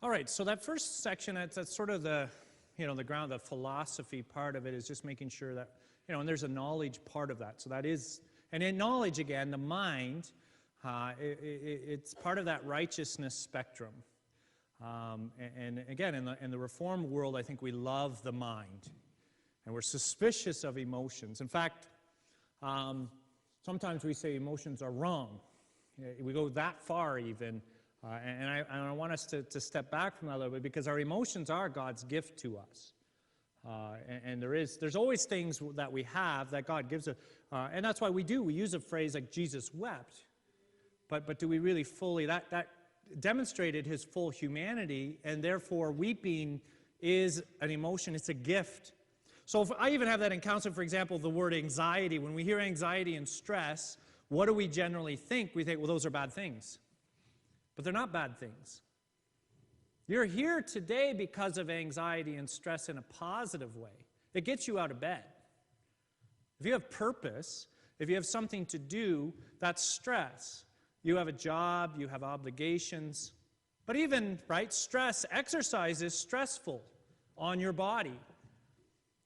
All right, so that first section, that's sort of the, the ground, the philosophy part of it is just making sure that, and there's a knowledge part of that. So that is, and in knowledge, again, the mind, it's part of that righteousness spectrum. And again, in the Reformed world, I think we love the mind. And we're suspicious of emotions. In fact, sometimes we say emotions are wrong. We go that far even. And I want us to step back from that a little bit, because our emotions are God's gift to us. And there's always things that we have that God gives us. And that's why we use a phrase like Jesus wept. But do we really fully, that demonstrated his full humanity, and therefore weeping is an emotion, it's a gift. So if I even have that in counseling, for example, the word anxiety. When we hear anxiety and stress, what do we generally think? We think, well, those are bad things. But they're not bad things. You're here today because of anxiety and stress in a positive way. It gets you out of bed. If you have purpose, if you have something to do, that's stress. You have a job, you have obligations. But even, stress, exercise is stressful on your body.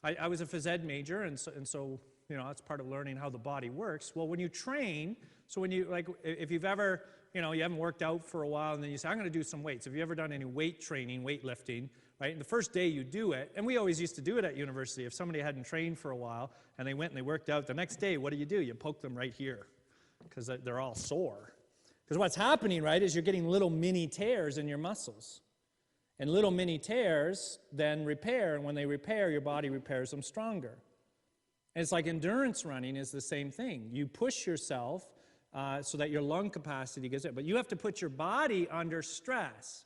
I was a phys ed major, and so that's part of learning how the body works. Well, when you train, so when you, if you've ever, you haven't worked out for a while, and then you say, I'm going to do some weights. Have you ever done any weight training, weightlifting, And the first day you do it, and we always used to do it at university, if somebody hadn't trained for a while, and they went and they worked out, the next day, what do? You poke them right here, because they're all sore. Because what's happening, is you're getting little mini tears in your muscles. And little mini tears then repair, and when they repair, your body repairs them stronger. And it's like endurance running is the same thing. You push yourself so that your lung capacity gets it, but you have to put your body under stress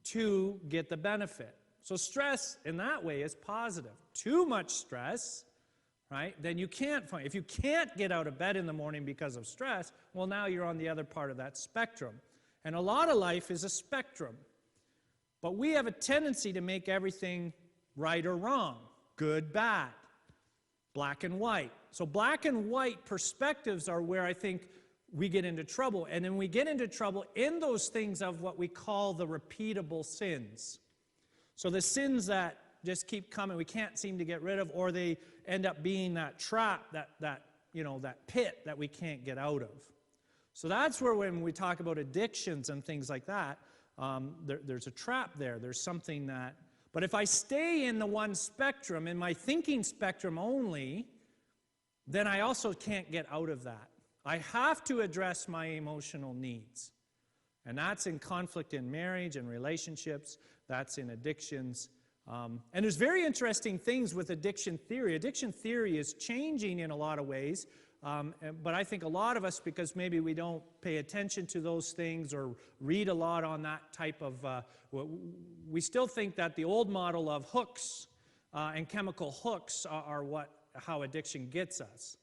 to get the benefit. So stress in that way is positive. Too much stress, then you can't find. If you can't get out of bed in the morning because of stress, well, now you're on the other part of that spectrum. And a lot of life is a spectrum. But we have a tendency to make everything right or wrong, good, bad, black and white. So black and white perspectives are where I think we get into trouble. And then we get into trouble in those things of what we call the repeatable sins. So the sins that just keep coming, we can't seem to get rid of, or they end up being that trap, that pit that we can't get out of. So that's where when we talk about addictions and things like that, there's a trap there. There's something that... But if I stay in the one spectrum, in my thinking spectrum only, then I also can't get out of that. I have to address my emotional needs. And that's in conflict in marriage and relationships. That's in addictions. And there's very interesting things with addiction theory. Addiction theory is changing in a lot of ways. But I think a lot of us, because maybe we don't pay attention to those things or read a lot on that type of... we still think that the old model of hooks and chemical hooks are how addiction gets us.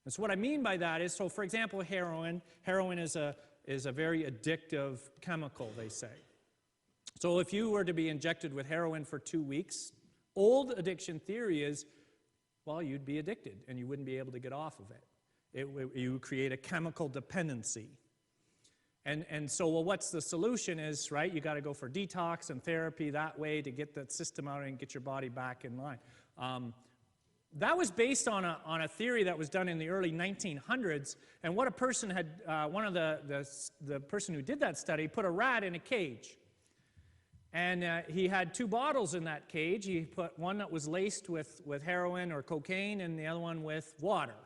And so what I mean by that is, so for example, heroin. Heroin is a very addictive chemical, they say. So if you were to be injected with heroin for 2 weeks, old addiction theory is, well, you'd be addicted and you wouldn't be able to get off of it. You create a chemical dependency. And so, well, what's the solution is, you got to go for detox and therapy that way to get that system out and get your body back in line. That was based on a theory that was done in the early 1900s, and what a person had, one of the person who did that study put a rat in a cage. And he had 2 bottles in that cage. He put one that was laced with heroin or cocaine and the other one with water.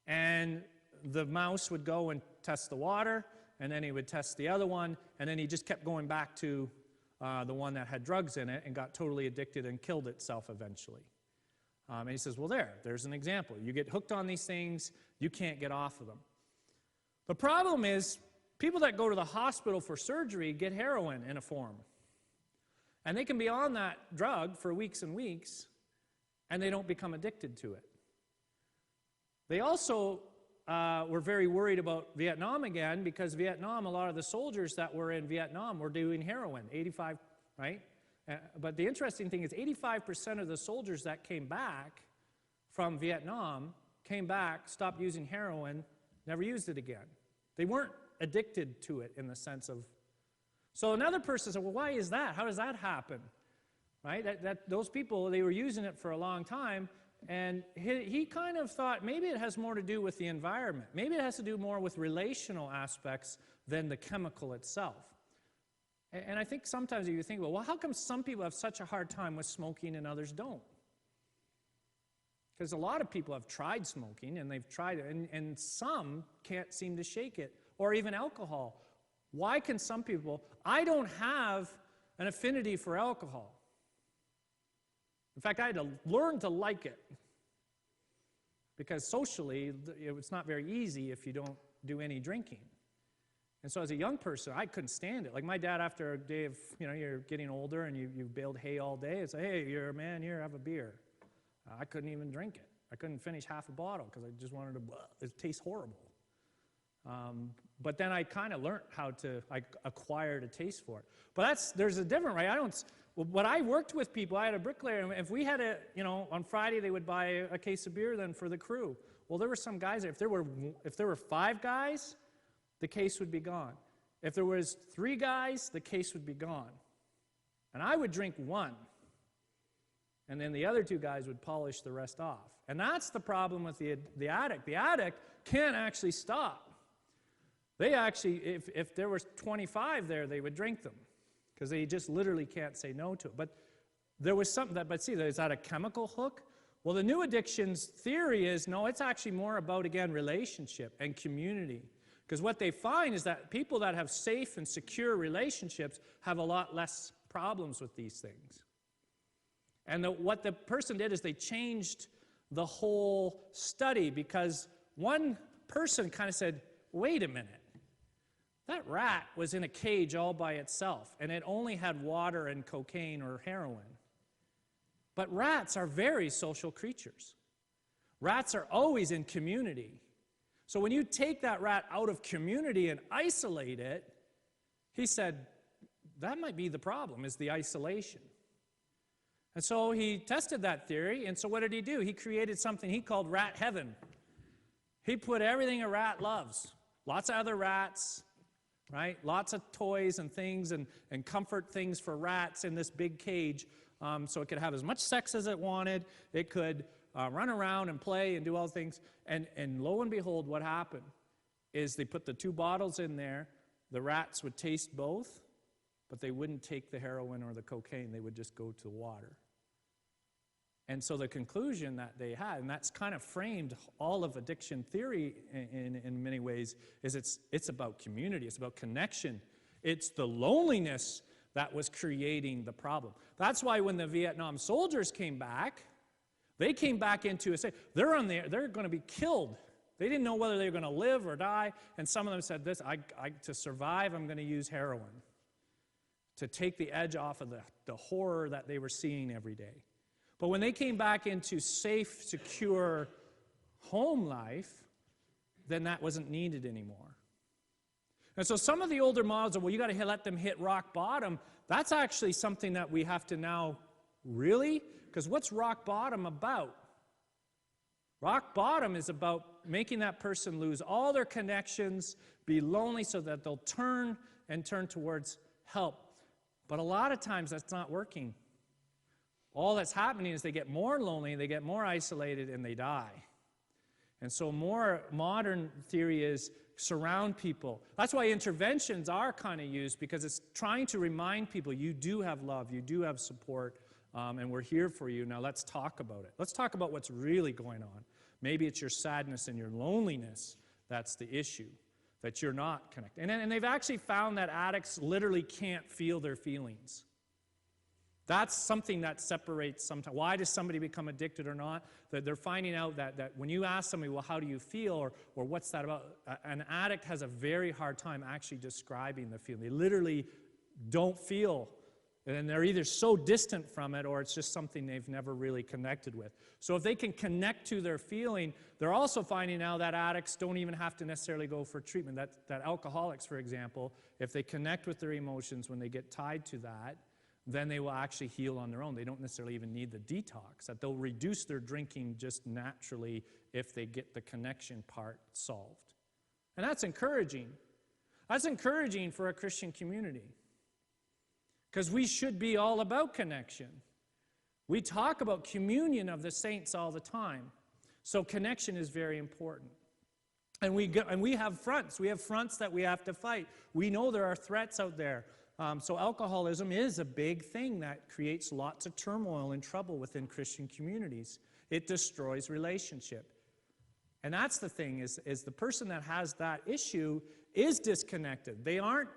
And the mouse would go and test the water, and then he would test the other one, and then he just kept going back to the one that had drugs in it and got totally addicted and killed itself eventually. And he says, well, there's an example. You get hooked on these things, you can't get off of them. The problem is, people that go to the hospital for surgery get heroin in a form. And they can be on that drug for weeks and weeks, and they don't become addicted to it. They also were very worried about Vietnam again, because Vietnam, a lot of the soldiers that were in Vietnam were doing heroin, 85, but the interesting thing is 85% of the soldiers that came back from Vietnam came back, stopped using heroin, never used it again. They weren't addicted to it in the sense of... So another person said, well, why is that? How does that happen? Right? Those people, they were using it for a long time, and he kind of thought maybe it has more to do with the environment. Maybe it has to do more with relational aspects than the chemical itself. And I think sometimes you think, well, how come some people have such a hard time with smoking and others don't? Because a lot of people have tried smoking, and they've tried it, and some can't seem to shake it, or even alcohol. Why can some people? I don't have an affinity for alcohol. In fact, I had to learn to like it, because socially, it's not very easy if you don't do any drinking. And so as a young person, I couldn't stand it. Like my dad, after a day of, you're getting older and you've baled hay all day, it's like, hey, you're a man, here, have a beer. I couldn't even drink it. I couldn't finish half a bottle because I just wanted to, it tastes horrible. But then I kind of learned I acquired a taste for it. But there's a different, right? When I worked with people, I had a bricklayer, and if we had on Friday they would buy a case of beer then for the crew. Well, there were some guys, if there were 5 guys, the case would be gone. If there was 3 guys, the case would be gone. And I would drink 1. And then the other 2 guys would polish the rest off. And that's the problem with the addict. The addict can't actually stop. They actually, if there was 25 there, they would drink them, because they just literally can't say no to it. But there was something is that a chemical hook? Well, the new addictions theory is, no, it's actually more about, again, relationship and community. Because what they find is that people that have safe and secure relationships have a lot less problems with these things. And what the person did is they changed the whole study, because one person kind of said, wait a minute. That rat was in a cage all by itself, and it only had water and cocaine or heroin. But rats are very social creatures. Rats are always in community. So when you take that rat out of community and isolate it, he said, that might be the problem, is the isolation. And so he tested that theory, and so what did he do? He created something he called rat heaven. He put everything a rat loves. Lots of other rats, right? Lots of toys and things and comfort things for rats in this big cage, so it could have as much sex as it wanted. It could run around and play and do all things. And lo and behold, what happened is they put the 2 bottles in there. The rats would taste both, but they wouldn't take the heroin or the cocaine. They would just go to water. And so the conclusion that they had, and that's kind of framed all of addiction theory in many ways, is it's about community. It's about connection. It's the loneliness that was creating the problem. That's why when the Vietnam soldiers came back, they came back into a state. They're going to be killed. They didn't know whether they were going to live or die. And some of them said this, to survive, I'm going to use heroin, to take the edge off of the horror that they were seeing every day. But when they came back into safe, secure home life, then that wasn't needed anymore. And so some of the older models are, well, you got to let them hit rock bottom. That's actually something that we have to now, really? Because what's rock bottom about? Rock bottom is about making that person lose all their connections, be lonely so that they'll turn towards help. But a lot of times that's not working. All that's happening is they get more lonely, they get more isolated, and they die. And so more modern theory is surround people. That's why interventions are kind of used, because it's trying to remind people you do have love, you do have support, and we're here for you. Now let's talk about it. Let's talk about what's really going on. Maybe it's your sadness and your loneliness that's the issue, that you're not connected. And they've actually found that addicts literally can't feel their feelings. That's something that separates sometimes. Why does somebody become addicted or not? That they're finding out that when you ask somebody, well, how do you feel, or what's that about? An addict has a very hard time actually describing the feeling. They literally don't feel, and they're either so distant from it, or it's just something they've never really connected with. So if they can connect to their feeling, they're also finding now that addicts don't even have to necessarily go for treatment. That alcoholics, for example, if they connect with their emotions when they get tied to that, then they will actually heal on their own. They don't necessarily even need the detox. That they'll reduce their drinking just naturally if they get the connection part solved. And that's encouraging. That's encouraging for a Christian community. Because we should be all about connection. We talk about communion of the saints all the time. So connection is very important. And we have fronts. We have fronts that we have to fight. We know there are threats out there. So alcoholism is a big thing that creates lots of turmoil and trouble within Christian communities. It destroys relationship. And that's the thing, is the person that has that issue is disconnected. They aren't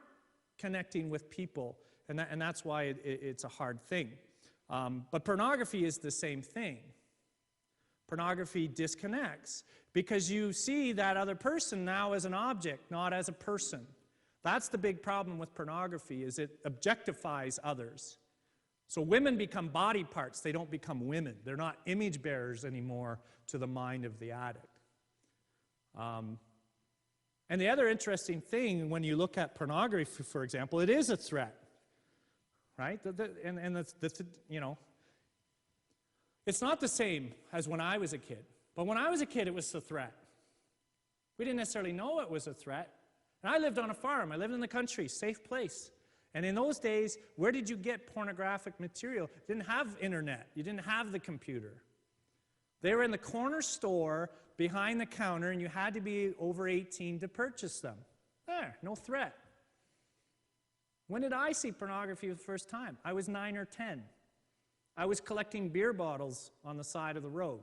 connecting with people. And that's why it's a hard thing. But pornography is the same thing. Pornography disconnects because you see that other person now as an object, not as a person. That's the big problem with pornography, is it objectifies others. So women become body parts. They don't become women. They're not image bearers anymore to the mind of the addict. And the other interesting thing, when you look at pornography, for example, it is a threat. Right? It's not the same as when I was a kid. But when I was a kid, it was a threat. We didn't necessarily know it was a threat. And I lived on a farm. I lived in the country, safe place. And in those days, where did you get pornographic material? You didn't have internet. You didn't have the computer. They were in the corner store behind the counter, and you had to be over 18 to purchase them. There, no threat. When did I see pornography for the first time? I was 9 or 10. I was collecting beer bottles on the side of the road.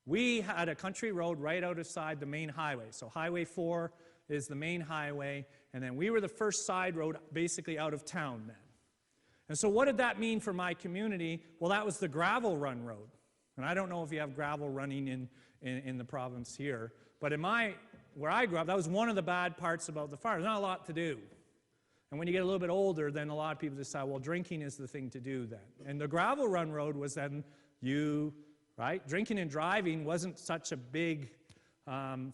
We had a country road right outside the main highway. So Highway 4 is the main highway, and then we were the first side road basically out of town then. And so what did that mean for my community? Well, that was the gravel run road. And I don't know if you have gravel running in the province here, but where I grew up, that was one of the bad parts about the farm. There's not a lot to do. And when you get a little bit older, then a lot of people decide, well, drinking is the thing to do then. And the gravel run road was then right? Drinking and driving wasn't such a big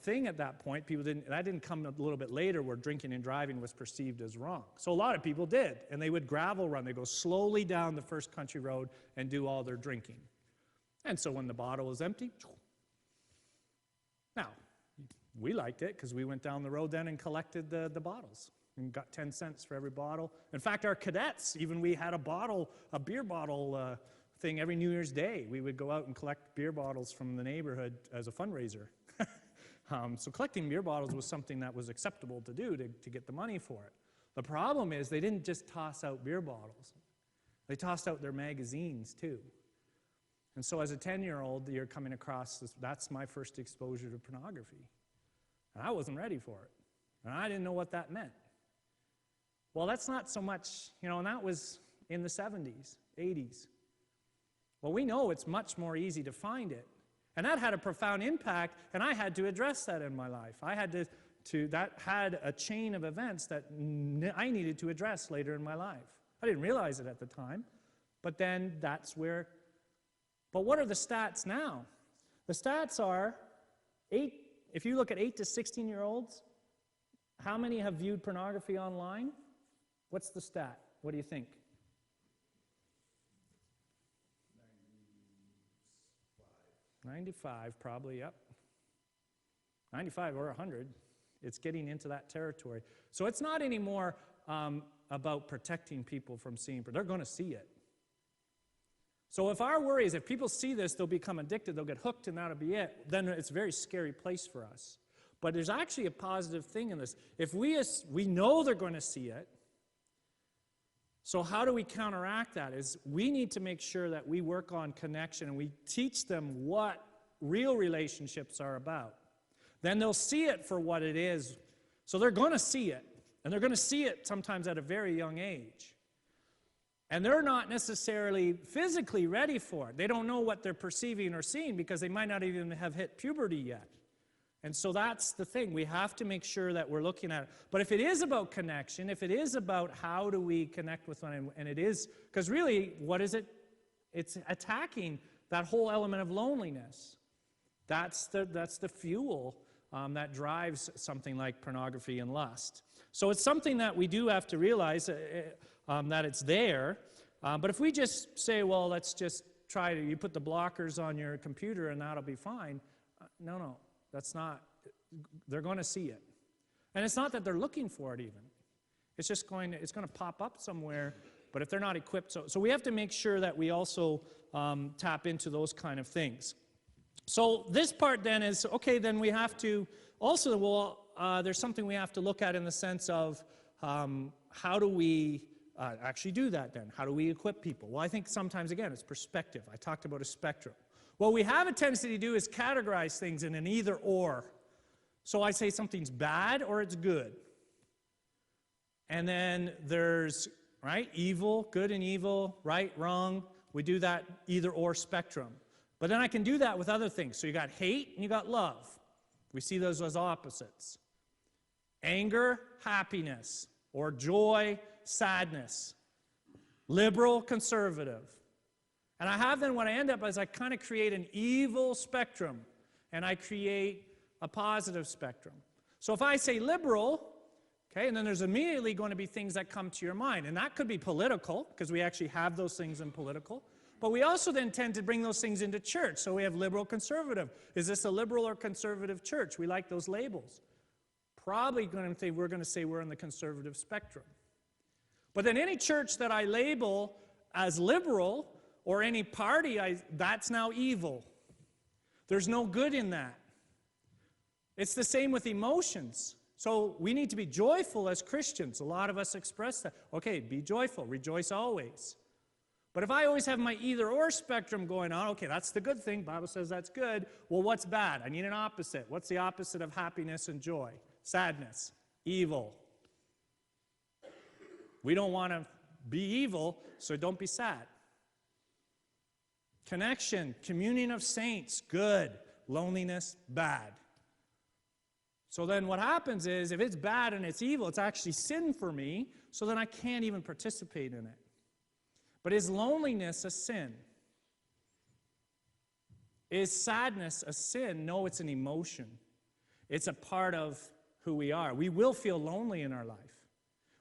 thing at that point. That didn't come a little bit later where drinking and driving was perceived as wrong. So a lot of people did, and they would gravel run. They'd go slowly down the first country road and do all their drinking. And so when the bottle was empty, now, we liked it because we went down the road then and collected the bottles. And got 10 cents for every bottle. In fact, our cadets, we had a beer bottle thing every New Year's Day. We would go out and collect beer bottles from the neighborhood as a fundraiser. So collecting beer bottles was something that was acceptable to do to get the money for it. The problem is they didn't just toss out beer bottles. They tossed out their magazines too. And so as a 10-year-old, you're coming across this. That's my first exposure to pornography. And I wasn't ready for it. And I didn't know what that meant. Well, that's not so much, and that was in the 70s, 80s. Well, we know it's much more easy to find it. And that had a profound impact, and I had to address that in my life. That had a chain of events that I needed to address later in my life. I didn't realize it at the time, but then that's where. But what are the stats now? The stats are, if you look at 8 to 16-year-olds, how many have viewed pornography online? What's the stat? What do you think? 95, probably, yep. 95 or 100. It's getting into that territory. So it's not anymore about protecting people from seeing, but they're going to see it. So if our worry is if people see this, they'll become addicted, they'll get hooked, and that'll be it, then it's a very scary place for us. But there's actually a positive thing in this. If we know they're going to see it, so how do we counteract that? Is we need to make sure that we work on connection and we teach them what real relationships are about. Then they'll see it for what it is. So they're going to see it. And they're going to see it sometimes at a very young age. And they're not necessarily physically ready for it. They don't know what they're perceiving or seeing because they might not even have hit puberty yet. And so that's the thing. We have to make sure that we're looking at it. But if it is about connection, if it is about how do we connect with one, and it is, because really, what is it? It's attacking that whole element of loneliness. That's the fuel that drives something like pornography and lust. So it's something that we do have to realize that it's there. But if we just say, well, let's just you put the blockers on your computer and that'll be fine. No. That's not, they're going to see it. And it's not that they're looking for it even. It's just it's going to pop up somewhere, but if they're not equipped, so we have to make sure that we also tap into those kind of things. So this part then is, okay, then we have to also, there's something we have to look at in the sense of how do we actually do that then? How do we equip people? Well, I think sometimes, again, it's perspective. I talked about a spectrum. What we have a tendency to do is categorize things in an either or. So I say something's bad or it's good. And then there's, right, evil, good and evil, right, wrong. We do that either or spectrum. But then I can do that with other things. So you got hate and you got love. We see those as opposites. Anger, happiness, or joy, sadness. Liberal, conservative. And I have then what I end up as I kind of create an evil spectrum and I create a positive spectrum. So if I say liberal, okay, and then there's immediately going to be things that come to your mind. And that could be political, because we actually have those things in political. But we also then tend to bring those things into church. So we have liberal, conservative. Is this a liberal or conservative church? We like those labels. Probably going to say we're going to say we're on the conservative spectrum. But then any church that I label as liberal or any party, that's now evil. There's no good in that. It's the same with emotions. So we need to be joyful as Christians. A lot of us express that. Okay, be joyful, rejoice always. But if I always have my either-or spectrum going on, okay, that's the good thing. Bible says that's good. Well, what's bad? I need an opposite. What's the opposite of happiness and joy? Sadness, evil. We don't want to be evil, so don't be sad. Connection, communion of saints, good. Loneliness, bad. So then what happens is, if it's bad and it's evil, it's actually sin for me, so then I can't even participate in it. But is loneliness a sin? Is sadness a sin? No, it's an emotion. It's a part of who we are. We will feel lonely in our life.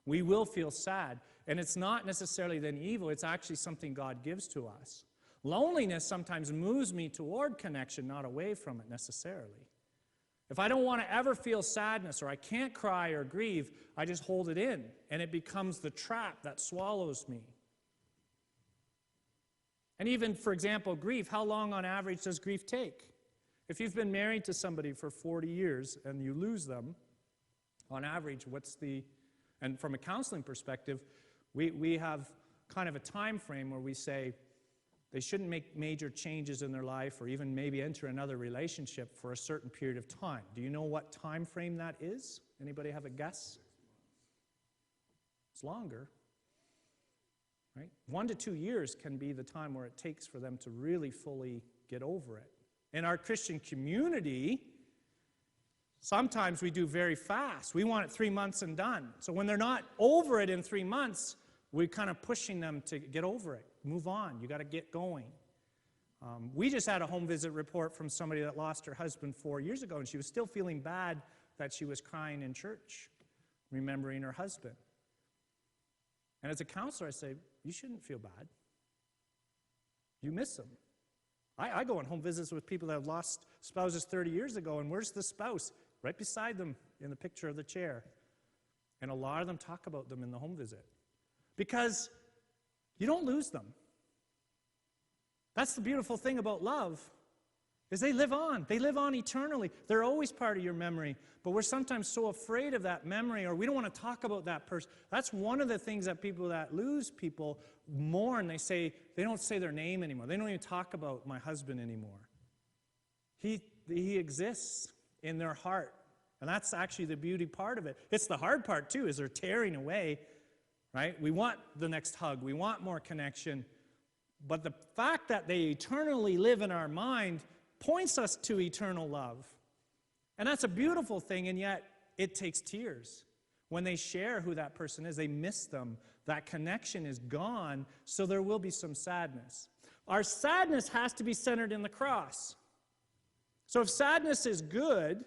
We will feel sad. And it's not necessarily then evil, it's actually something God gives to us. Loneliness sometimes moves me toward connection, not away from it necessarily. If I don't want to ever feel sadness or I can't cry or grieve, I just hold it in, and it becomes the trap that swallows me. And even, for example, grief, how long on average does grief take? If you've been married to somebody for 40 years and you lose them, on average, and from a counseling perspective, we have kind of a time frame where we say, they shouldn't make major changes in their life or even maybe enter another relationship for a certain period of time. Do you know what time frame that is? Anybody have a guess? It's longer, right? 1 to 2 years can be the time where it takes for them to really fully get over it. In our Christian community, sometimes we do very fast. We want it 3 months and done. So when they're not over it in 3 months, we're kind of pushing them to get over it. Move on. You got to get going. We just had a home visit report from somebody that lost her husband 4 years ago, and she was still feeling bad that she was crying in church, remembering her husband. And as a counselor, I say, you shouldn't feel bad. You miss them. I go on home visits with people that have lost spouses 30 years ago, and where's the spouse? Right beside them in the picture of the chair. And a lot of them talk about them in the home visit. Because you don't lose them. That's the beautiful thing about love, is they live on. They live on eternally. They're always part of your memory. But we're sometimes so afraid of that memory, or we don't want to talk about that person. That's one of the things that people that lose people mourn. They don't say their name anymore. They don't even talk about my husband anymore. He exists in their heart. And that's actually the beauty part of it. It's the hard part, too, is they're tearing away. Right? We want the next hug. We want more connection. But the fact that they eternally live in our mind points us to eternal love. And that's a beautiful thing, and yet it takes tears. When they share who that person is, they miss them. That connection is gone, so there will be some sadness. Our sadness has to be centered in the cross. So if sadness is good,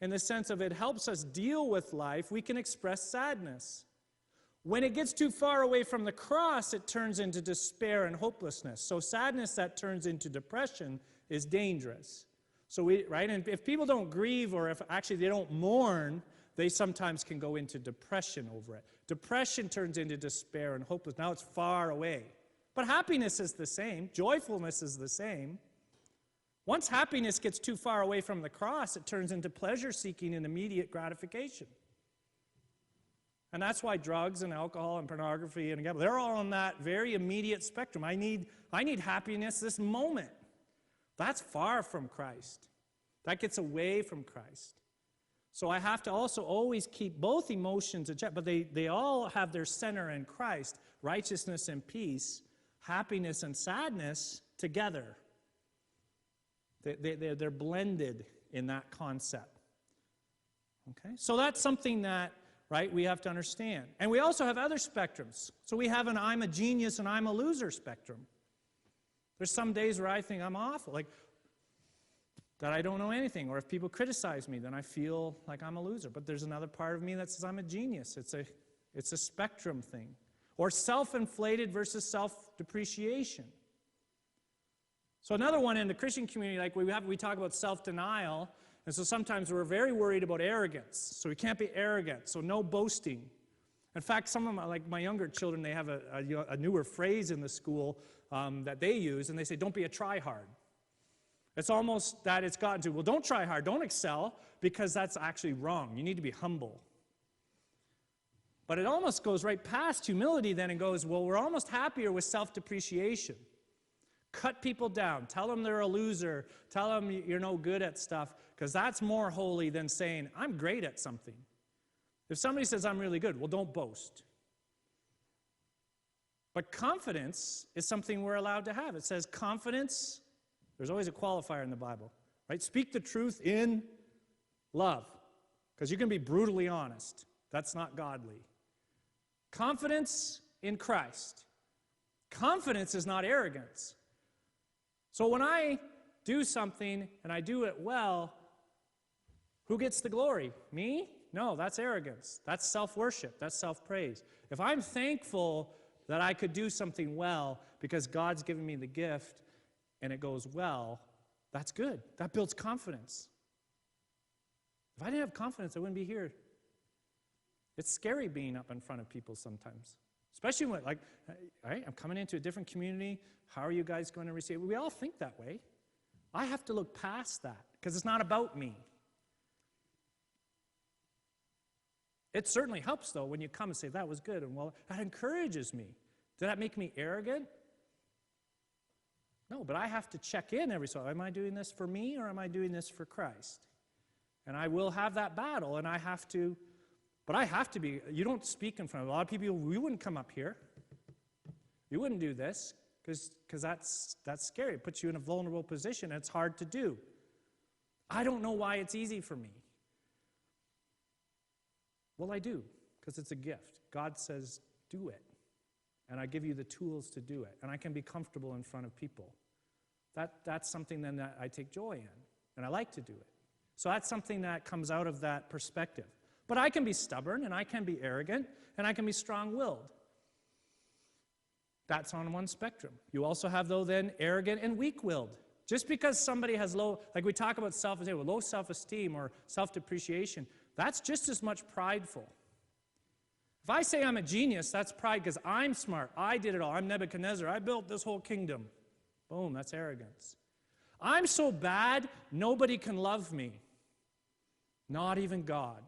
in the sense of it helps us deal with life, we can express sadness. When it gets too far away from the cross, it turns into despair and hopelessness. So sadness that turns into depression is dangerous. So and if people don't grieve, or if actually they don't mourn, they sometimes can go into depression over it. Depression turns into despair and hopelessness. Now it's far away. But happiness is the same. Joyfulness is the same. Once happiness gets too far away from the cross, it turns into pleasure-seeking and immediate gratification. And that's why drugs and alcohol and pornography and gambling, they're all on that very immediate spectrum. I need happiness this moment. That's far from Christ. That gets away from Christ. So I have to also always keep both emotions in check, but they all have their center in Christ. Righteousness and peace, happiness and sadness together. They're blended in that concept. Okay? So that's something that, right, we have to understand. And we also have other spectrums. So we have an I'm a genius and I'm a loser spectrum. There's some days where I think I'm awful, like that I don't know anything. Or if people criticize me, then I feel like I'm a loser. But there's another part of me that says I'm a genius. It's a spectrum thing. Or self-inflated versus self-depreciation. So another one in the Christian community, like we talk about self-denial, and so sometimes we're very worried about arrogance. So we can't be arrogant, so no boasting. In fact, some of my younger children, they have a newer phrase in the school that they use, and they say, don't be a try-hard. It's almost that it's gotten to, well, don't try hard, don't excel, because that's actually wrong. You need to be humble. But it almost goes right past humility then and goes, well, we're almost happier with self-depreciation. Cut people down. Tell them they're a loser. Tell them you're no good at stuff, because that's more holy than saying, I'm great at something. If somebody says, I'm really good, well, don't boast. But confidence is something we're allowed to have. It says confidence, there's always a qualifier in the Bible, right? Speak the truth in love, because you can be brutally honest. That's not godly. Confidence in Christ. Confidence is not arrogance. So when I do something and I do it well, who gets the glory? Me? No, that's arrogance. That's self-worship. That's self-praise. If I'm thankful that I could do something well because God's given me the gift and it goes well, that's good. That builds confidence. If I didn't have confidence, I wouldn't be here. It's scary being up in front of people sometimes. Especially when, like, all right, I'm coming into a different community. How are you guys going to receive? We all think that way. I have to look past that because it's not about me. It certainly helps, though, when you come and say, that was good, and well, that encourages me. Did that make me arrogant? No, but I have to check in every so often. Am I doing this for me or am I doing this for Christ? And I will have that battle, and I have to, but I have to be, you don't speak in front of a lot of people. You wouldn't come up here. You wouldn't do this because that's scary. It puts you in a vulnerable position, and it's hard to do. I don't know why it's easy for me. Well, I do, because it's a gift. God says, do it. And I give you the tools to do it. And I can be comfortable in front of people. That's something then that I take joy in. And I like to do it. So that's something that comes out of that perspective. But I can be stubborn, and I can be arrogant, and I can be strong-willed. That's on one spectrum. You also have, though, then, arrogant and weak-willed. Just because somebody has low, like we talk about self-esteem, low self-esteem or self-depreciation, that's just as much prideful. If I say I'm a genius, that's pride because I'm smart. I did it all. I'm Nebuchadnezzar. I built this whole kingdom. Boom, that's arrogance. I'm so bad, nobody can love me. Not even God.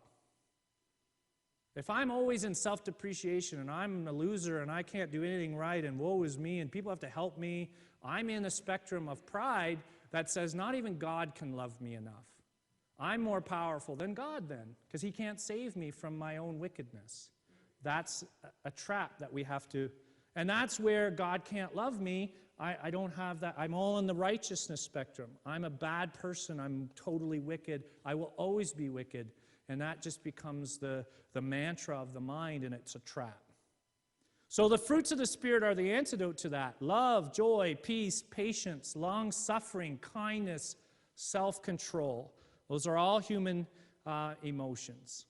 If I'm always in self-depreciation and I'm a loser and I can't do anything right and woe is me and people have to help me, I'm in a spectrum of pride that says not even God can love me enough. I'm more powerful than God then because he can't save me from my own wickedness. That's a trap that we have to, and that's where God can't love me. I don't have that. I'm all in the righteousness spectrum. I'm a bad person. I'm totally wicked. I will always be wicked. And that just becomes the mantra of the mind, and it's a trap. So the fruits of the Spirit are the antidote to that. Love, joy, peace, patience, long-suffering, kindness, self-control. Those are all human emotions.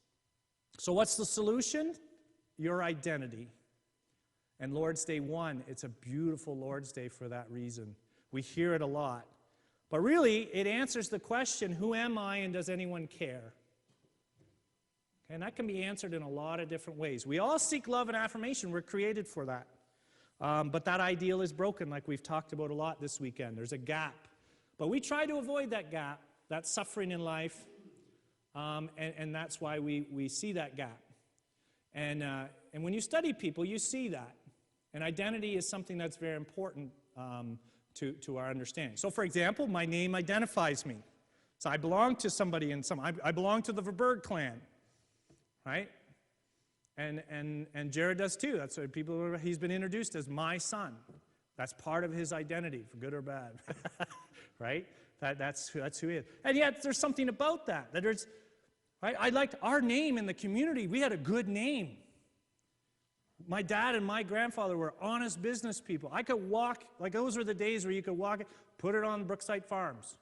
So what's the solution? Your identity. And Lord's Day 1, it's a beautiful Lord's Day for that reason. We hear it a lot. But really, it answers the question, who am I and does anyone care? And that can be answered in a lot of different ways. We all seek love and affirmation. We're created for that. But that ideal is broken, like we've talked about a lot this weekend. There's a gap. But we try to avoid that gap, that suffering in life, and that's why we see that gap. And when you study people, you see that. And identity is something that's very important to our understanding. So, for example, my name identifies me. So I belong to somebody I belong to the Verberg clan, right? And Jared does too. That's why he's been introduced as my son. That's part of his identity, for good or bad, right? That's who he is. And yet there's something about that. Right? I liked our name in the community. We had a good name. My dad and my grandfather were honest business people. I could walk, like those were the days where you could walk, put it on Brookside Farms.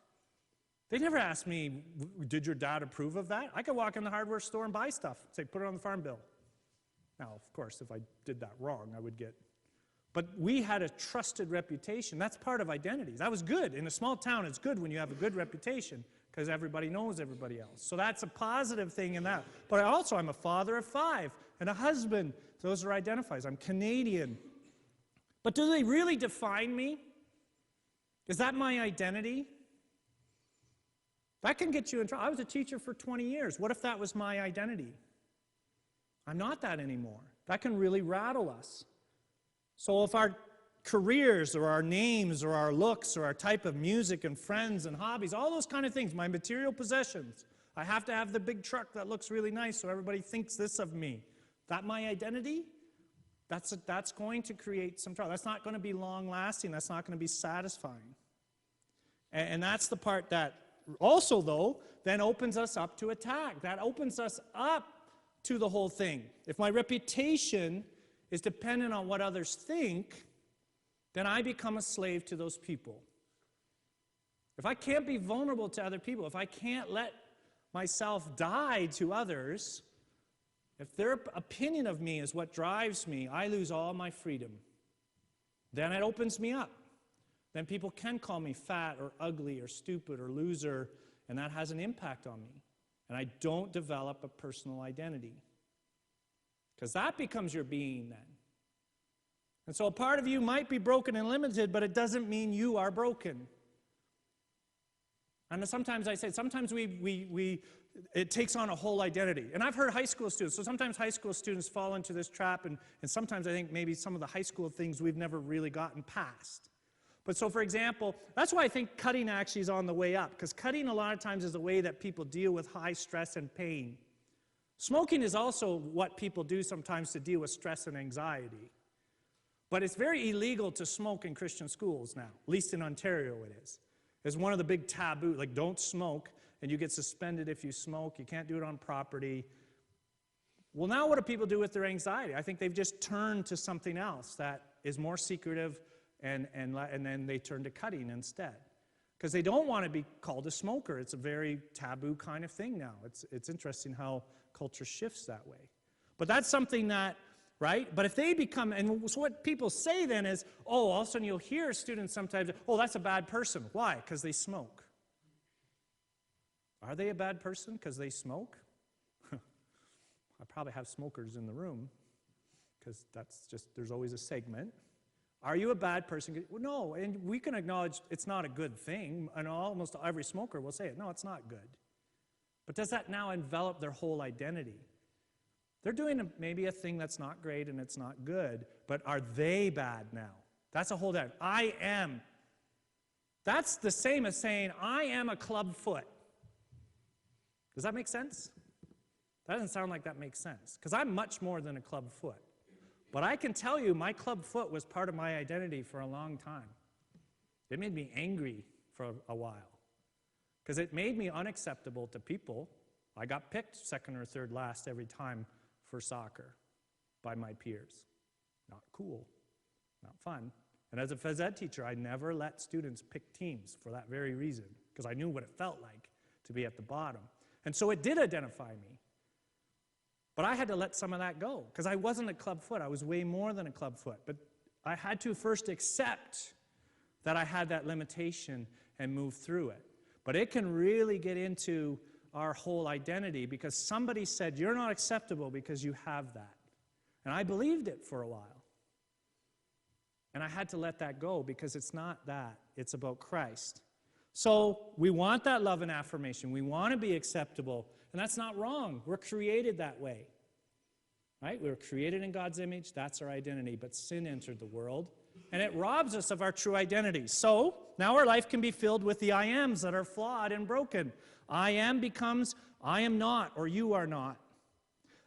They never asked me, did your dad approve of that? I could walk in the hardware store and buy stuff, say, put it on the farm bill. Now, of course, if I did that wrong, I would get... But we had a trusted reputation. That's part of identity. That was good. In a small town, it's good when you have a good reputation because everybody knows everybody else. So that's a positive thing in that. But I'm a father of 5 and a husband. Those are identifiers. I'm Canadian. But do they really define me? Is that my identity? That can get you in trouble. I was a teacher for 20 years. What if that was my identity? I'm not that anymore. That can really rattle us. So if our careers or our names or our looks or our type of music and friends and hobbies, all those kind of things, my material possessions, I have to have the big truck that looks really nice so everybody thinks this of me. That my identity? That's going to create some trouble. That's not going to be long-lasting. That's not going to be satisfying. And that's the part that also, though, then opens us up to attack. That opens us up to the whole thing. If my reputation is dependent on what others think, then I become a slave to those people. If I can't be vulnerable to other people, if I can't let myself die to others, if their opinion of me is what drives me, I lose all my freedom. Then it opens me up. Then people can call me fat or ugly or stupid or loser, and that has an impact on me. And I don't develop a personal identity. Because that becomes your being then. And so a part of you might be broken and limited, but it doesn't mean you are broken. And sometimes I say, it takes on a whole identity. And I've heard high school students, so sometimes high school students fall into this trap, and sometimes I think maybe some of the high school things we've never really gotten past. But so, for example, that's why I think cutting actually is on the way up, because cutting a lot of times is a way that people deal with high stress and pain. Smoking is also what people do sometimes to deal with stress and anxiety. But it's very illegal to smoke in Christian schools now, at least in Ontario it is. It's one of the big taboos, like don't smoke, and you get suspended if you smoke. You can't do it on property. Well, now what do people do with their anxiety? I think they've just turned to something else that is more secretive, and then they turn to cutting instead. Because they don't want to be called a smoker. It's a very taboo kind of thing now. It's interesting how culture shifts that way. But that's something that, right? But if they become, and so what people say then is, oh, all of a sudden you'll hear students sometimes, oh, that's a bad person. Why? Because they smoke. Are they a bad person because they smoke? I probably have smokers in the room, because that's just, there's always a segment. Are you a bad person? Well, no, and we can acknowledge it's not a good thing, and almost every smoker will say it. No, it's not good. But does that now envelop their whole identity? They're doing maybe a thing that's not great and it's not good, but are they bad now? That's a whole different. I am. That's the same as saying, I am a club foot. Does that make sense? That doesn't sound like that makes sense, because I'm much more than a club foot. But I can tell you, my club foot was part of my identity for a long time. It made me angry for a while, because it made me unacceptable to people. I got picked second or third last every time for soccer by my peers. Not cool, not fun. And as a phys ed teacher, I never let students pick teams for that very reason, because I knew what it felt like to be at the bottom. And so it did identify me. But I had to let some of that go, because I wasn't a club foot. I was way more than a club foot. But I had to first accept that I had that limitation and move through it. But it can really get into our whole identity because somebody said, you're not acceptable because you have that. And I believed it for a while. And I had to let that go because it's not that. It's about Christ. So we want that love and affirmation. We want to be acceptable. And that's not wrong. We're created that way. Right? We were created in God's image. That's our identity. But sin entered the world. And it robs us of our true identity. So now our life can be filled with the I ams that are flawed and broken. I am becomes I am not or you are not.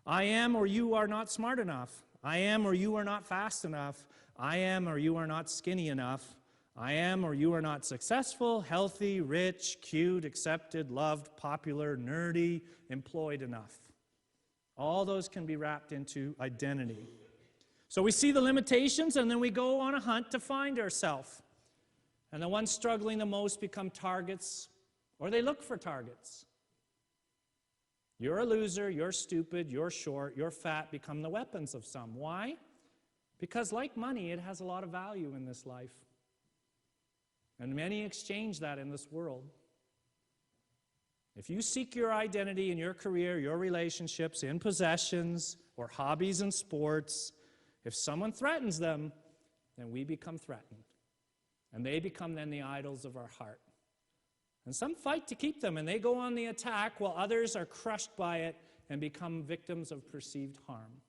I am or you are not smart enough. I am or you are not fast enough. I am or you are not skinny enough. I am or you are not successful, healthy, rich, cute, accepted, loved, popular, nerdy, employed enough. All those can be wrapped into identity. So we see the limitations and then we go on a hunt to find ourselves. And the ones struggling the most become targets, or they look for targets. You're a loser, you're stupid, you're short, you're fat become the weapons of some. Why? Because like money, it has a lot of value in this life. And many exchange that in this world. If you seek your identity in your career, your relationships, in possessions, or hobbies and sports, if someone threatens them, then we become threatened. And they become then the idols of our heart. And some fight to keep them, and they go on the attack while others are crushed by it and become victims of perceived harm.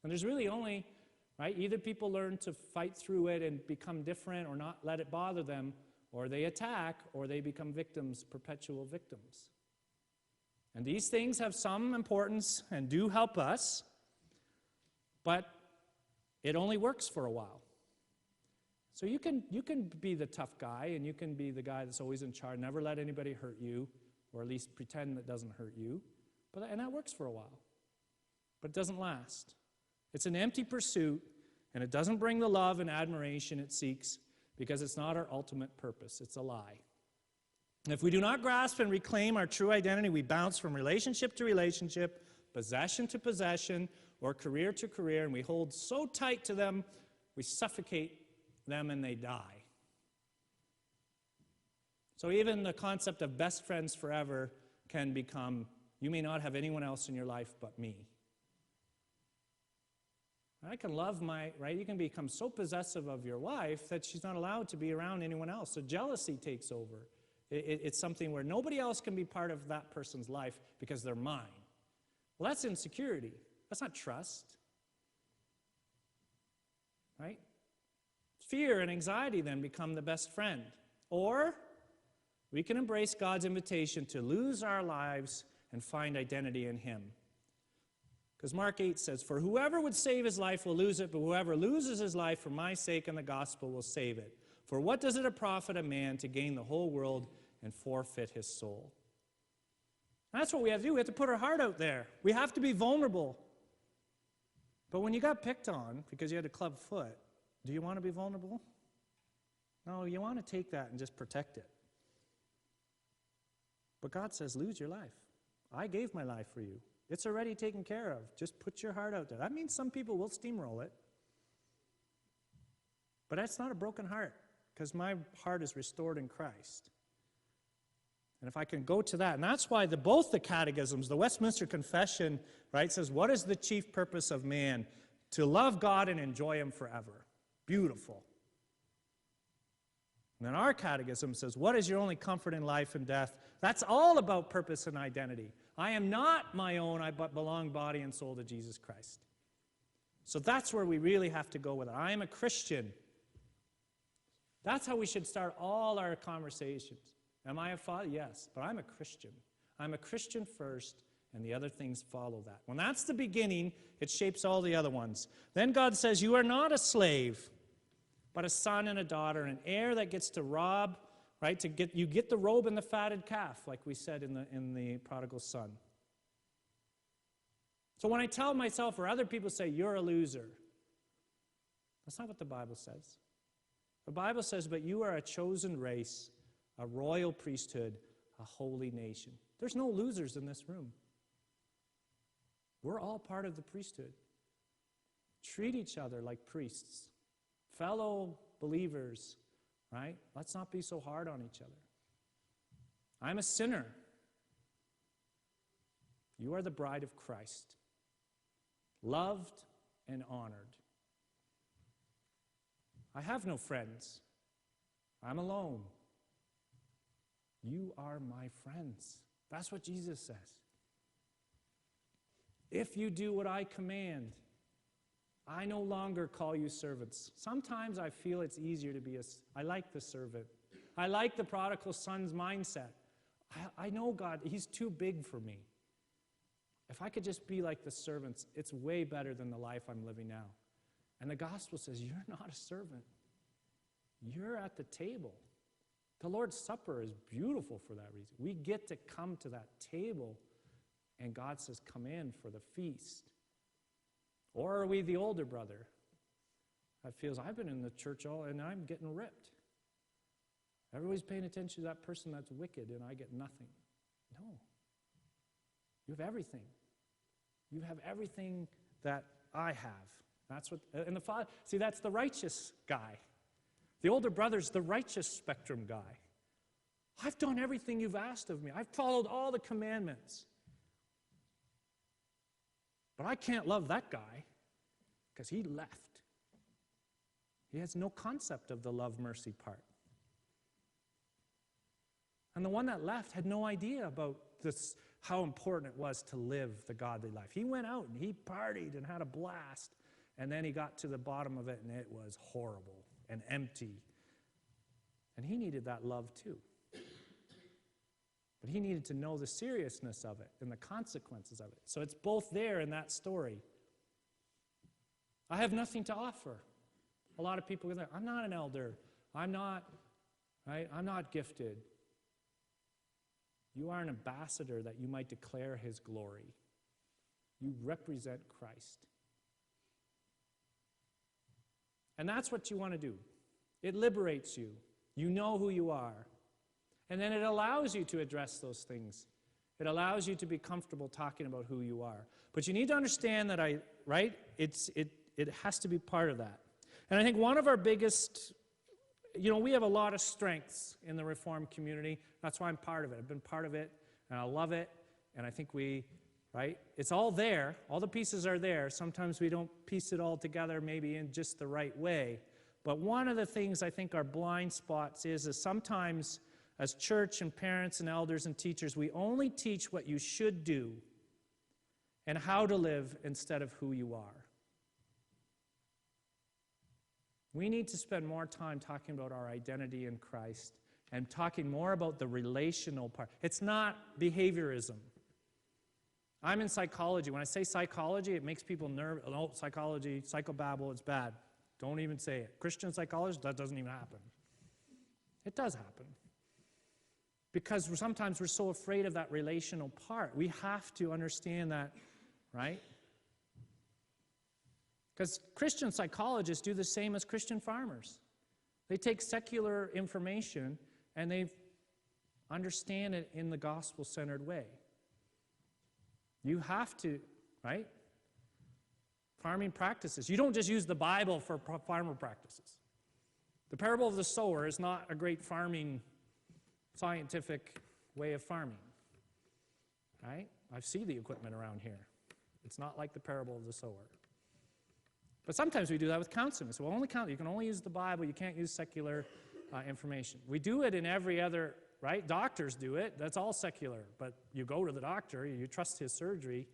And there's really only, right, either people learn to fight through it and become different or not let it bother them, or they attack, or they become victims, perpetual victims. And these things have some importance and do help us, but it only works for a while. So you can be the tough guy, and you can be the guy that's always in charge, never let anybody hurt you, or at least pretend that doesn't hurt you. And that works for a while. But it doesn't last. It's an empty pursuit, and it doesn't bring the love and admiration it seeks because it's not our ultimate purpose. It's a lie. And if we do not grasp and reclaim our true identity, we bounce from relationship to relationship, possession to possession, or career to career, and we hold so tight to them, we suffocate them and they die. So even the concept of best friends forever can become, you may not have anyone else in your life but me. I can love right? You can become so possessive of your wife that she's not allowed to be around anyone else. So jealousy takes over. It's something where nobody else can be part of that person's life because they're mine. Well, that's insecurity. That's not trust. Right? Fear and anxiety then become the best friend. Or we can embrace God's invitation to lose our lives and find identity in Him. Because Mark 8 says, "For whoever would save his life will lose it, but whoever loses his life for my sake and the gospel will save it. For what does it profit a man to gain the whole world and forfeit his soul?" And that's what we have to do. We have to put our heart out there. We have to be vulnerable. But when you got picked on because you had a club foot, do you want to be vulnerable? No, you want to take that and just protect it. But God says, lose your life. I gave my life for you. It's already taken care of. Just put your heart out there. That means some people will steamroll it. But that's not a broken heart, because my heart is restored in Christ. And if I can go to that, and that's why both the catechisms, the Westminster Confession, right, says, what is the chief purpose of man? To love God and enjoy Him forever. Beautiful. And then our catechism says, what is your only comfort in life and death? That's all about purpose and identity. I am not my own, I but belong body and soul to Jesus Christ. So that's where we really have to go with it. I am a Christian. That's how we should start all our conversations. Am I a father? Yes, but I'm a Christian. I'm a Christian first, and the other things follow that. When that's the beginning, it shapes all the other ones. Then God says, you are not a slave, but a son and a daughter, an heir that gets to rob, right? You get the robe and the fatted calf, like we said in the prodigal son. So when I tell myself or other people say, you're a loser, that's not what the Bible says. The Bible says, but you are a chosen race, a royal priesthood, a holy nation. There's no losers in this room. We're all part of the priesthood. Treat each other like priests, fellow believers, right? Let's not be so hard on each other. I'm a sinner. You are the bride of Christ, loved and honored. I have no friends. I'm alone. You are my friends. That's what Jesus says. If you do what I command, I no longer call you servants. Sometimes I feel it's easier to be I like the servant. I like the prodigal son's mindset. I know God, he's too big for me. If I could just be like the servants, it's way better than the life I'm living now. And the gospel says, you're not a servant. You're at the table. The Lord's Supper is beautiful for that reason. We get to come to that table, and God says, come in for the feast. Or are we the older brother that feels, I've been in the church and I'm getting ripped. Everybody's paying attention to that person that's wicked, and I get nothing. No. You have everything. You have everything that I have. That's what, and the Father, see, that's the righteous guy. The older brother's the righteous spectrum guy. I've done everything you've asked of me. I've followed all the commandments. But I can't love that guy because he left. He has no concept of the love mercy part. And the one that left had no idea about this, how important it was to live the godly life. He went out and he partied and had a blast. And then he got to the bottom of it and it was horrible and empty. And he needed that love too. But he needed to know the seriousness of it and the consequences of it. So it's both there in that story. I have nothing to offer. A lot of people go there, I'm not an elder. I'm not gifted. You are an ambassador that you might declare his glory. You represent Christ. And that's what you want to do. It liberates you. You know who you are. And then it allows you to address those things. It allows you to be comfortable talking about who you are. But you need to understand that it has to be part of that. And I think one of our biggest, we have a lot of strengths in the Reformed community. That's why I'm part of it. I've been part of it, and I love it. And I think it's all there. All the pieces are there. Sometimes we don't piece it all together maybe in just the right way. But one of the things I think our blind spots is sometimes as church and parents and elders and teachers, we only teach what you should do and how to live instead of who you are. We need to spend more time talking about our identity in Christ and talking more about the relational part. It's not behaviorism. I'm in psychology. When I say psychology, it makes people nervous. Oh, psychology, psychobabble, it's bad. Don't even say it. Christian psychology, that doesn't even happen. It does happen. Because sometimes we're so afraid of that relational part. We have to understand that, right? Because Christian psychologists do the same as Christian farmers. They take secular information and they understand it in the gospel-centered way. You have to, right? Farming practices. You don't just use the Bible for farmer practices. The parable of the sower is not a great farming, scientific way of farming, right? I see the equipment around here. It's not like the parable of the sower. But sometimes we do that with counseling. So you can only use the Bible. You can't use secular information. We do it in every other, right? Doctors do it. That's all secular. But you go to the doctor. You trust his surgery.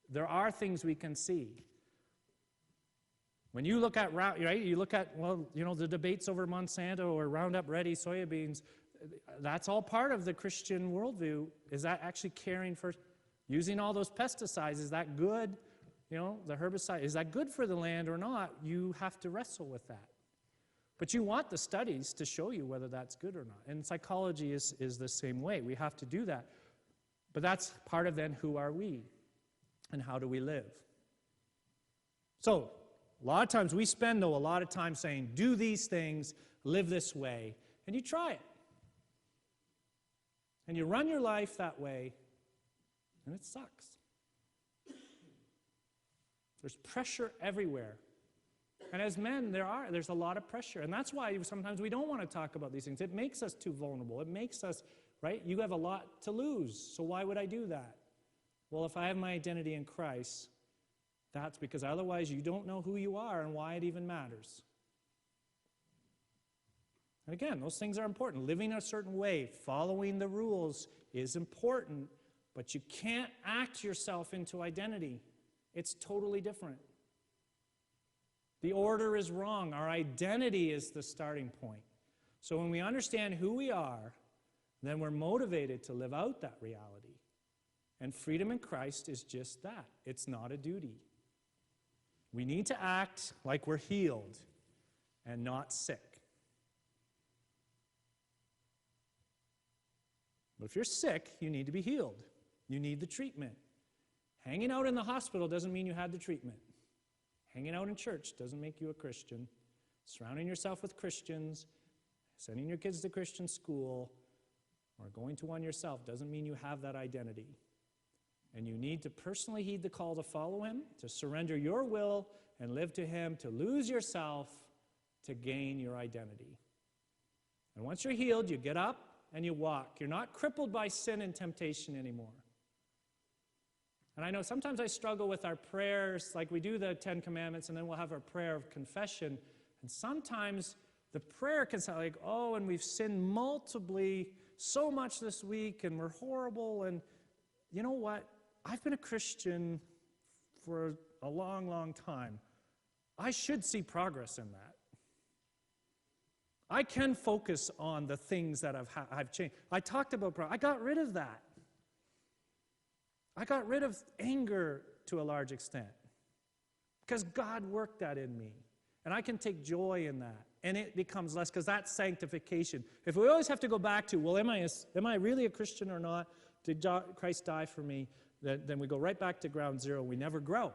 There are things we can see. When you look at, right? You look at, the debates over Monsanto or Roundup Ready soybeans. That's all part of the Christian worldview. Is that actually caring for using all those pesticides? Is that good? The herbicide, is that good for the land or not? You have to wrestle with that. But you want the studies to show you whether that's good or not. And psychology is the same way. We have to do that. But that's part of then who are we and how do we live? So, a lot of times we spend, a lot of time saying, do these things, live this way, and you try it. And you run your life that way, and it sucks. There's pressure everywhere. And as men, there's a lot of pressure. And that's why sometimes we don't want to talk about these things. It makes us too vulnerable. It makes us, right? You have a lot to lose. So why would I do that? Well, if I have my identity in Christ, that's because otherwise you don't know who you are and why it even matters. And again, those things are important. Living a certain way, following the rules is important, but you can't act yourself into identity. It's totally different. The order is wrong. Our identity is the starting point. So when we understand who we are, then we're motivated to live out that reality. And freedom in Christ is just that. It's not a duty. We need to act like we're healed and not sick. But if you're sick, you need to be healed. You need the treatment. Hanging out in the hospital doesn't mean you had the treatment. Hanging out in church doesn't make you a Christian. Surrounding yourself with Christians, sending your kids to Christian school, or going to one yourself doesn't mean you have that identity. And you need to personally heed the call to follow him, to surrender your will and live to him, to lose yourself, to gain your identity. And once you're healed, you get up and you walk. You're not crippled by sin and temptation anymore. And I know sometimes I struggle with our prayers, like we do the 10 Commandments, and then we'll have our prayer of confession. And sometimes the prayer can sound like, oh, and we've sinned multiply so much this week, and we're horrible. And you know what? I've been a Christian for a long, long time. I should see progress in that. I can focus on the things that I've changed. I talked about I got rid of that. I got rid of anger to a large extent because God worked that in me. And I can take joy in that. And it becomes less because that's sanctification. If we always have to go back to, well, am I really a Christian or not? Did Christ die for me? Then we go right back to ground zero. We never grow.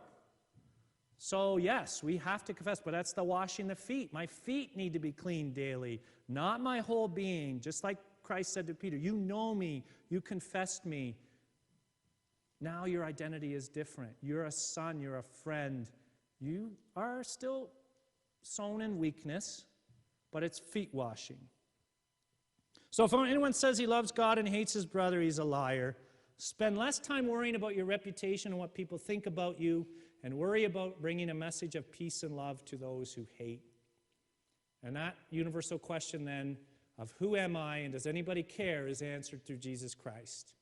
So yes, we have to confess, but that's the washing the feet. My feet need to be cleaned daily, not my whole being. Just like Christ said to Peter, you know me, you confessed me. Now your identity is different. You're a son, you're a friend. You are still sown in weakness, but it's feet washing. So if anyone says he loves God and hates his brother, he's a liar. Spend less time worrying about your reputation and what people think about you, and worry about bringing a message of peace and love to those who hate. And that universal question then of who am I and does anybody care is answered through Jesus Christ.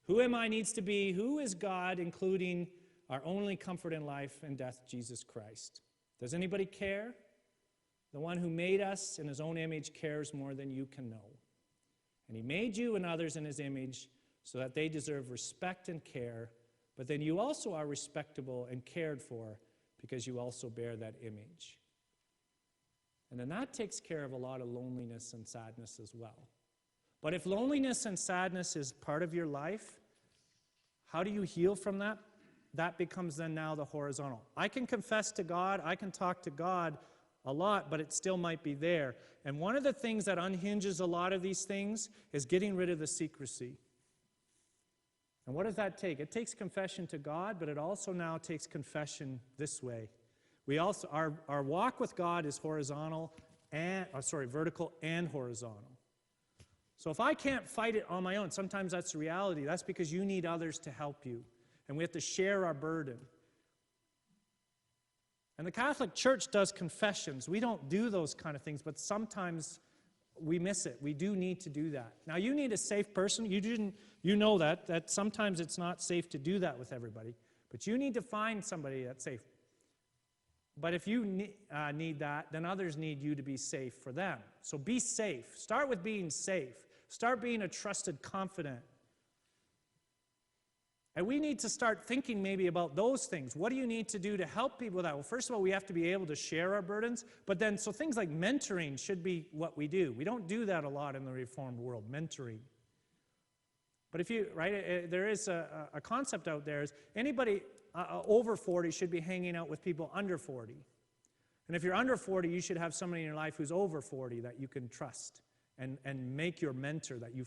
Who am I needs to be, who is God, including our only comfort in life and death, Jesus Christ. Does anybody care? The one who made us in his own image cares more than you can know. And he made you and others in his image so that they deserve respect and care, but then you also are respectable and cared for because you also bear that image. And then that takes care of a lot of loneliness and sadness as well. But if loneliness and sadness is part of your life, how do you heal from that? That becomes then now the horizontal. I can confess to God, I can talk to God a lot, but it still might be there. And one of the things that unhinges a lot of these things is getting rid of the secrecy. And what does that take? It takes confession to God, but it also now takes confession this way. We also our walk with God is vertical and horizontal. So if I can't fight it on my own, sometimes that's the reality. That's because you need others to help you. And we have to share our burden. And the Catholic Church does confessions. We don't do those kind of things, but sometimes we miss it. We do need to do that. Now, you need a safe person. You know that sometimes it's not safe to do that with everybody. But you need to find somebody that's safe. But if you need that, then others need you to be safe for them. So be safe. Start with being safe. Start being a trusted confidant. And we need to start thinking maybe about those things. What do you need to do to help people with that? Well, first of all, we have to be able to share our burdens. But then, so things like mentoring should be what we do. We don't do that a lot in the Reformed world, mentoring. But if you, right, there is a concept out there is anybody over 40 should be hanging out with people under 40. And if you're under 40, you should have somebody in your life who's over 40 that you can trust and make your mentor that you.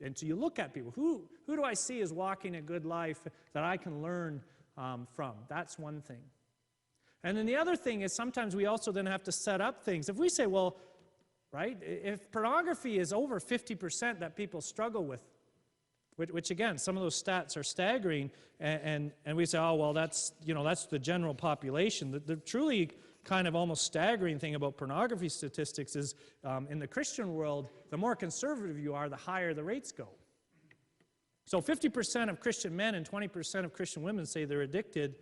And so you look at people. Who do I see as walking a good life that I can learn from? That's one thing. And then the other thing is sometimes we also then have to set up things. If we say, well, right, if pornography is over 50% that people struggle with, which again, some of those stats are staggering, and we say, oh, well, that's the general population. The truly kind of almost staggering thing about pornography statistics is in the Christian world, the more conservative you are, the higher the rates go. So 50% of Christian men and 20% of Christian women say they're addicted.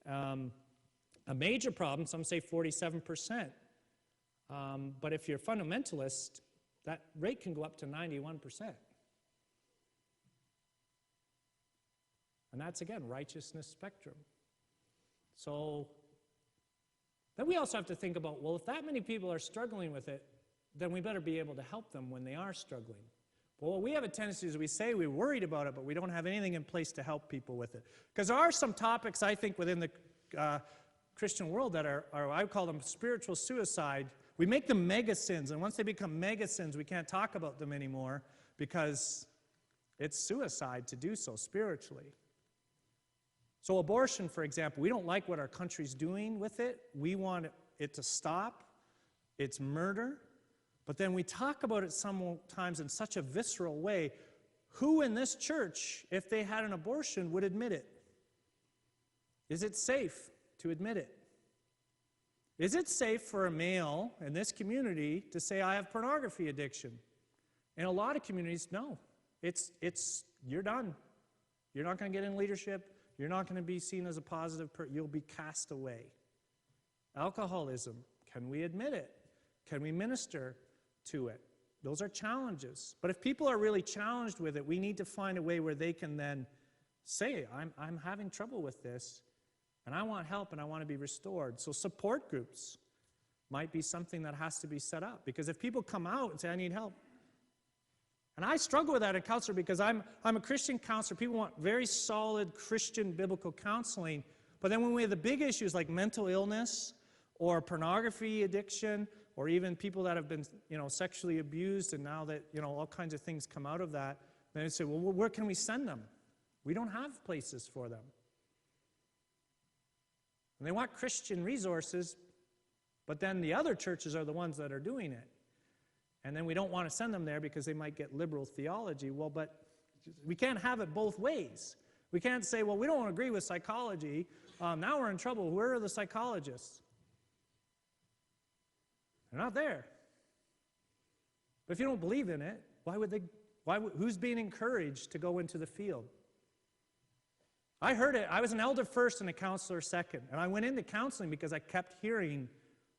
A major problem, some say 47%. But if you're a fundamentalist, that rate can go up to 91%. And that's, again, righteousness spectrum. So then we also have to think about, well, if that many people are struggling with it, then we better be able to help them when they are struggling. Well, what we have a tendency is we say we're worried about it, but we don't have anything in place to help people with it. Because there are some topics, I think, within the Christian world that are, I would call them spiritual suicide. We make them mega sins, and once they become mega sins, we can't talk about them anymore because it's suicide to do so spiritually. So abortion, for example, we don't like what our country's doing with it. We want it to stop. It's murder. But then we talk about it sometimes in such a visceral way. Who in this church, if they had an abortion, would admit it? Is it safe to admit it? Is it safe for a male in this community to say, I have pornography addiction? In a lot of communities, no. You're done. You're not going to get in leadership. You're not going to be seen as a positive person. You'll be cast away. Alcoholism, can we admit it? Can we minister to it? Those are challenges. But if people are really challenged with it, we need to find a way where they can then say, I'm having trouble with this, and I want help, and I want to be restored. So support groups might be something that has to be set up. Because if people come out and say, I need help, and I struggle with that as a counselor because I'm a Christian counselor. People want very solid Christian biblical counseling. But then when we have the big issues like mental illness or pornography addiction or even people that have been sexually abused and now that all kinds of things come out of that, then they say, well, where can we send them? We don't have places for them. And they want Christian resources, but then the other churches are the ones that are doing it. And then we don't want to send them there because they might get liberal theology. Well, but we can't have it both ways. We can't say, well, we don't agree with psychology. Now we're in trouble. Where are the psychologists? They're not there. But if you don't believe in it, who's being encouraged to go into the field? I heard it. I was an elder first and a counselor second. And I went into counseling because I kept hearing,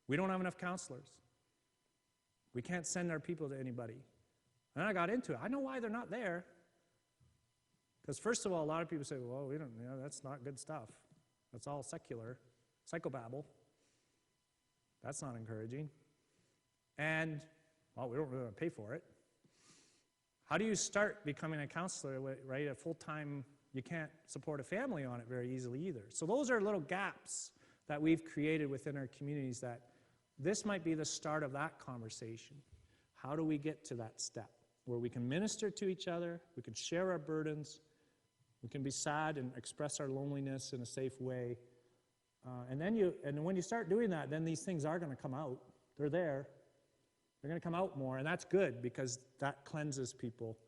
we don't have enough counselors. We can't send our people to anybody. And I got into it. I know why they're not there. Because first of all, a lot of people say, well, we don't, that's not good stuff. That's all secular, psychobabble. That's not encouraging. And, well, we don't really want to pay for it. How do you start becoming a counselor, right? A full-time, you can't support a family on it very easily either. So those are little gaps that we've created within our communities that this might be the start of that conversation. How do we get to that step where we can minister to each other, we can share our burdens, we can be sad and express our loneliness in a safe way. And when you start doing that, then these things are going to come out. They're there. They're going to come out more, and that's good because that cleanses people.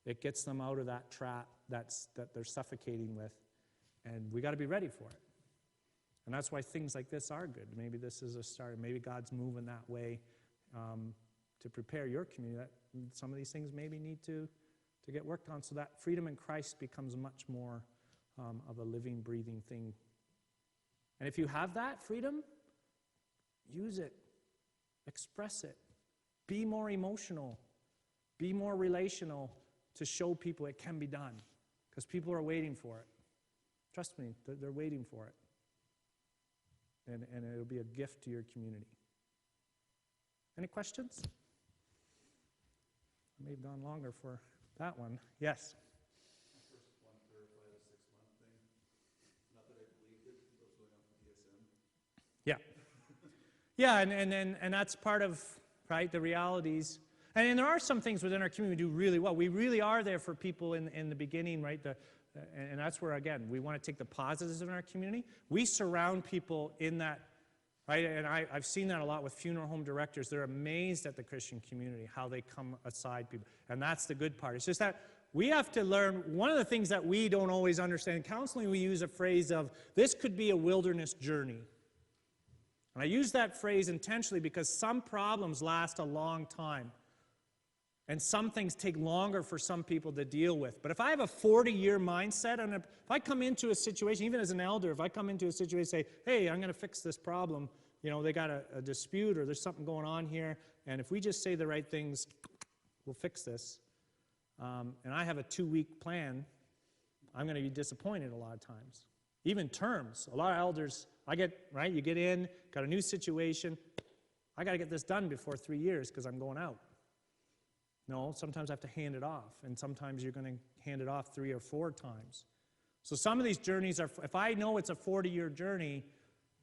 It gets them out of that trap that they're suffocating with, and we got to be ready for it. And that's why things like this are good. Maybe this is a start. Maybe God's moving that way to prepare your community. That some of these things maybe need to get worked on so that freedom in Christ becomes much more of a living, breathing thing. And if you have that freedom, use it. Express it. Be more emotional. Be more relational to show people it can be done. Because people are waiting for it. Trust me, they're waiting for it. And it'll be a gift to your community. Any questions? I may have gone longer for that one. Yes? I first want to clarify the 6-month thing. Not that I believed it, but it was going off the DSM. Yeah. And that's part of, right, the realities. And there are some things within our community we do really well. We really are there for people in the beginning, right? And that's where, again, we want to take the positives in our community. We surround people in that, right? And I've seen that a lot with funeral home directors. They're amazed at the Christian community, how they come aside people. And that's the good part. It's just that we have to learn, one of the things that we don't always understand, in counseling we use a phrase of, this could be a wilderness journey. And I use that phrase intentionally because some problems last a long time. And some things take longer for some people to deal with. But if I have a 40-year mindset, and if I come into a situation, even as an elder, if I come into a situation and say, hey, I'm going to fix this problem, you know, they got a dispute or there's something going on here, and if we just say the right things, we'll fix this. And I have a 2-week plan, I'm going to be disappointed a lot of times. Even terms. A lot of elders, you get in, got a new situation, I got to get this done before 3 years because I'm going out. No, sometimes I have to hand it off, and sometimes you're going to hand it off 3 or 4 times. So some of these journeys are, if I know it's a 40-year journey,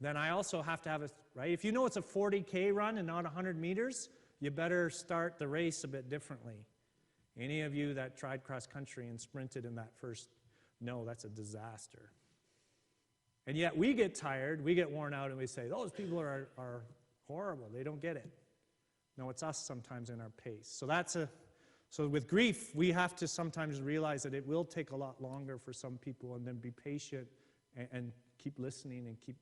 then I also have to have right? If you know it's a 40K run and not 100 meters, you better start the race a bit differently. Any of you that tried cross country and sprinted in that first, no, that's a disaster. And yet we get tired, we get worn out, and we say, those people are horrible, they don't get it. No, it's us sometimes in our pace. So with grief, we have to sometimes realize that it will take a lot longer for some people, and then be patient and keep listening and keep.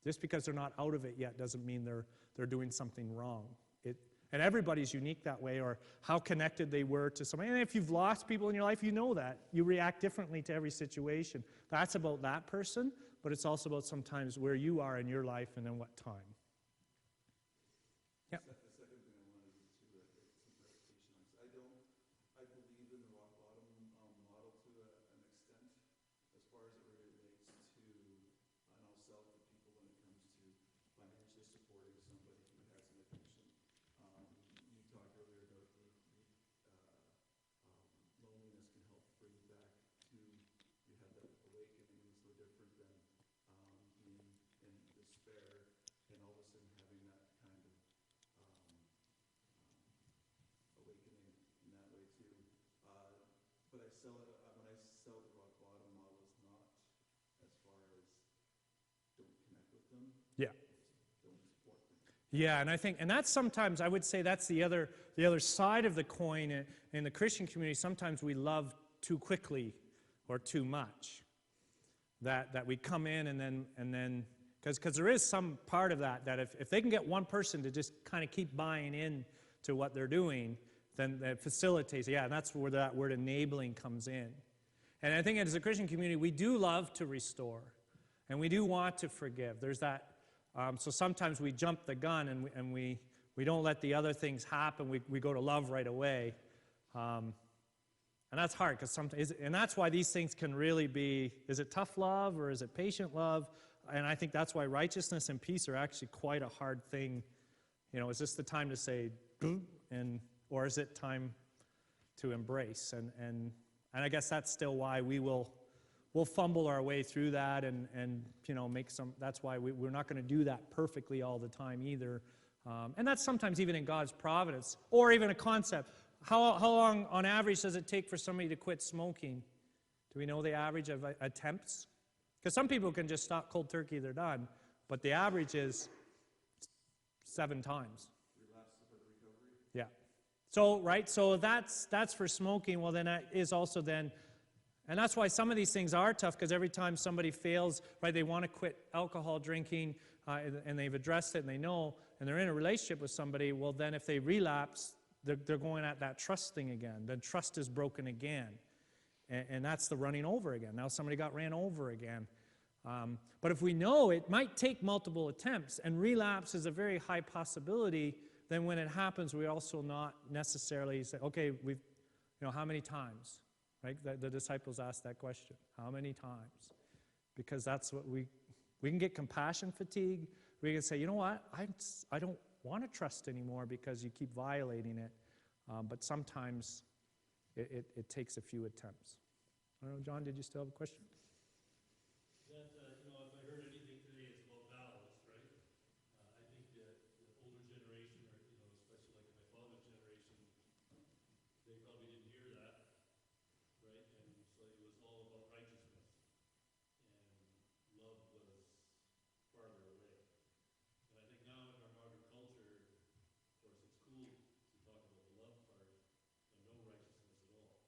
Just because they're not out of it yet doesn't mean they're doing something wrong. And everybody's unique that way, or how connected they were to somebody. And if you've lost people in your life, you know that. You react differently to every situation. That's about that person, but it's also about sometimes where you are in your life and in what time. Yeah. The second thing I wanted to get some clarification on, I believe in the rock bottom model to an extent, as far as it relates to, and I'll sell to people when it comes to financially supporting somebody who has an addiction. You talked earlier about loneliness can help bring you back to, you have that awakening, so different than being in despair, and all of a sudden having that kind of awakening in that way too. But I sell it, when I sell the rock bottom model, it's not as far as don't connect with them. Yeah. Don't support them. Yeah, and that's sometimes, I would say that's the other side of the coin in the Christian community. Sometimes we love too quickly or too much. That we come in and then because there is some part of that if they can get one person to just kind of keep buying in to what they're doing, then that facilitates. Yeah, and that's where that word enabling comes in. And I think as a Christian community, we do love to restore, and we do want to forgive. There's that. So sometimes we jump the gun and we don't let the other things happen. We go to love right away. And that's hard because sometimes, and that's why these things can really be, is it tough love or is it patient love? And I think that's why righteousness and peace are actually quite a hard thing. You know, is this the time to say, or is it time to embrace? And I guess that's still why we'll fumble our way through that and you know, make some, that's why we're not going to do that perfectly all the time either. And that's sometimes even in God's providence, or even a concept. How long on average does it take for somebody to quit smoking? Do we know the average of attempts? Because some people can just stop cold turkey, they're done. But the average is 7 times. Relapse for recovery? Yeah. So, right, so that's for smoking. Well, then that is also then, and that's why some of these things are tough, because every time somebody fails, right, they want to quit alcohol drinking, and they've addressed it and they know, and they're in a relationship with somebody, well, then if they relapse, they're going at that trust thing again. Then trust is broken again. And that's the running over again. Now somebody got ran over again. But if we know it might take multiple attempts, and relapse is a very high possibility, then when it happens, we also not necessarily say, okay, how many times? Right? The disciples asked that question. How many times? Because that's what we can get compassion fatigue. We can say, you know what? I don't want to trust anymore because you keep violating it. But sometimes it takes a few attempts. I don't know, John, did you still have a question? That, if I heard anything today, it's about balance, right? I think that the older generation, or, especially like my father's generation, they probably didn't hear that, right? And so it was all about righteousness. And love was farther away. And I think now in our modern culture, of course, it's cool to talk about the love part and no righteousness at all.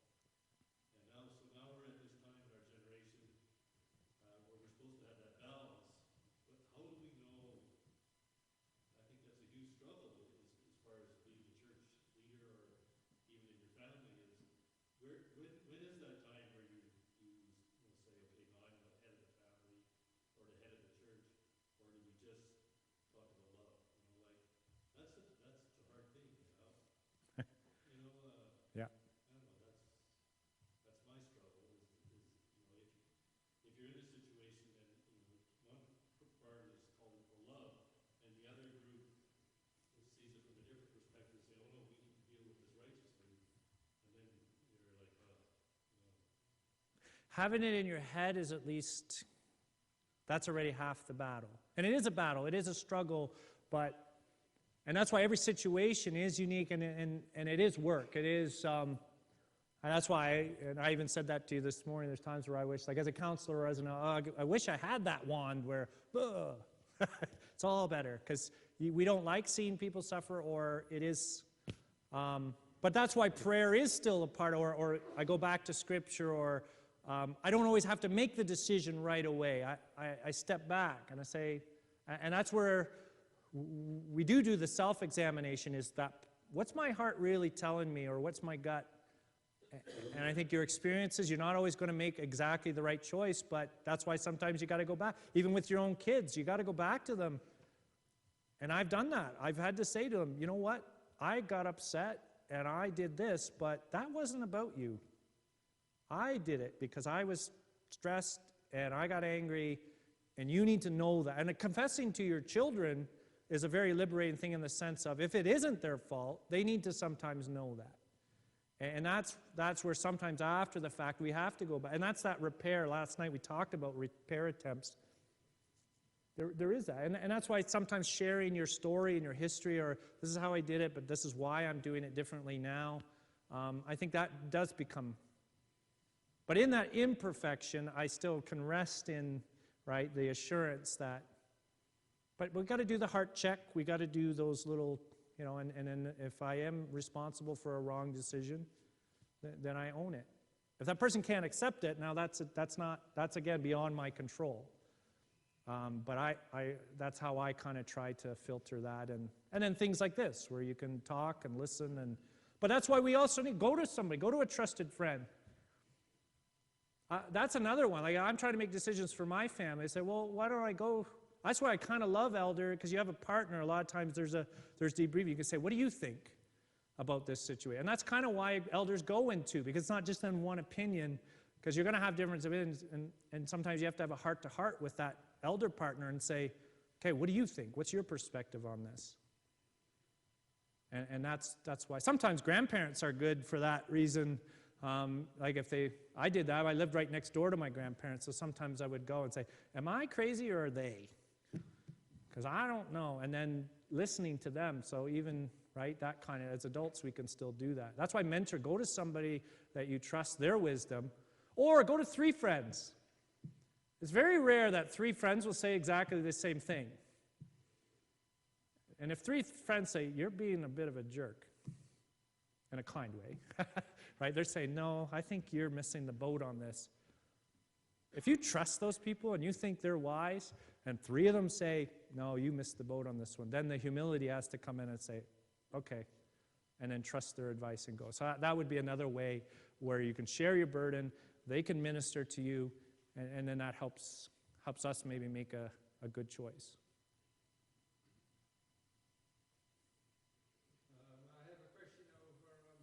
having it in your head is at least, that's already half the battle. And it is a battle, it is a struggle, and that's why every situation is unique, and it is work. It is, and that's why, and I even said that to you this morning, there's times where I wish, like as a counselor or as an, I wish I had that wand where, it's all better, because we don't like seeing people suffer, or it is, but that's why prayer is still a part, or I go back to Scripture, or I don't always have to make the decision right away. I step back and I say, and that's where we do the self-examination, is that what's my heart really telling me, or what's my gut? And I think your experiences, you're not always going to make exactly the right choice, but that's why sometimes you got to go back. Even with your own kids, you got to go back to them. And I've done that. I've had to say to them, you know what? I got upset and I did this, but that wasn't about you. I did it because I was stressed and I got angry, and you need to know that. And confessing to your children is a very liberating thing, in the sense of, if it isn't their fault, they need to sometimes know that. And that's where sometimes after the fact we have to go back. And that's that repair. Last night we talked about repair attempts. There is that. And that's why sometimes sharing your story and your history, or this is how I did it, but this is why I'm doing it differently now, I think that does become. But in that imperfection, I still can rest in, right, the assurance that, but we've got to do the heart check. We got to do those little, you know, and then if I am responsible for a wrong decision, then I own it. If that person can't accept it, now that's again beyond my control. But that's how I kind of try to filter that, and then things like this, where you can talk and listen, but that's why we also need, go to somebody, go to a trusted friend. That's another one. Like, I'm trying to make decisions for my family. I say, well, why don't I go? That's why I kind of love Elder, because you have a partner. A lot of times there's debriefing. You can say, what do you think about this situation? And that's kind of why elders go into, because it's not just in one opinion, because you're going to have different opinions, and sometimes you have to have a heart-to-heart with that elder partner and say, okay, what do you think? What's your perspective on this? And that's why. Sometimes grandparents are good for that reason. Like I did that. I lived right next door to my grandparents, so sometimes I would go and say, am I crazy or are they? Because I don't know. And then listening to them. So even, right, that kind of, as adults, we can still do that. That's why mentor, go to somebody that you trust their wisdom, or go to 3 friends. It's very rare that 3 friends will say exactly the same thing. And if 3 friends say, you're being a bit of a jerk, in a kind way, right? They're saying, no, I think you're missing the boat on this. If you trust those people and you think they're wise, and 3 of them say, no, you missed the boat on this one, then the humility has to come in and say, okay, and then trust their advice and go. So that would be another way where you can share your burden, they can minister to you, and then that helps us maybe make a good choice. I have a question over,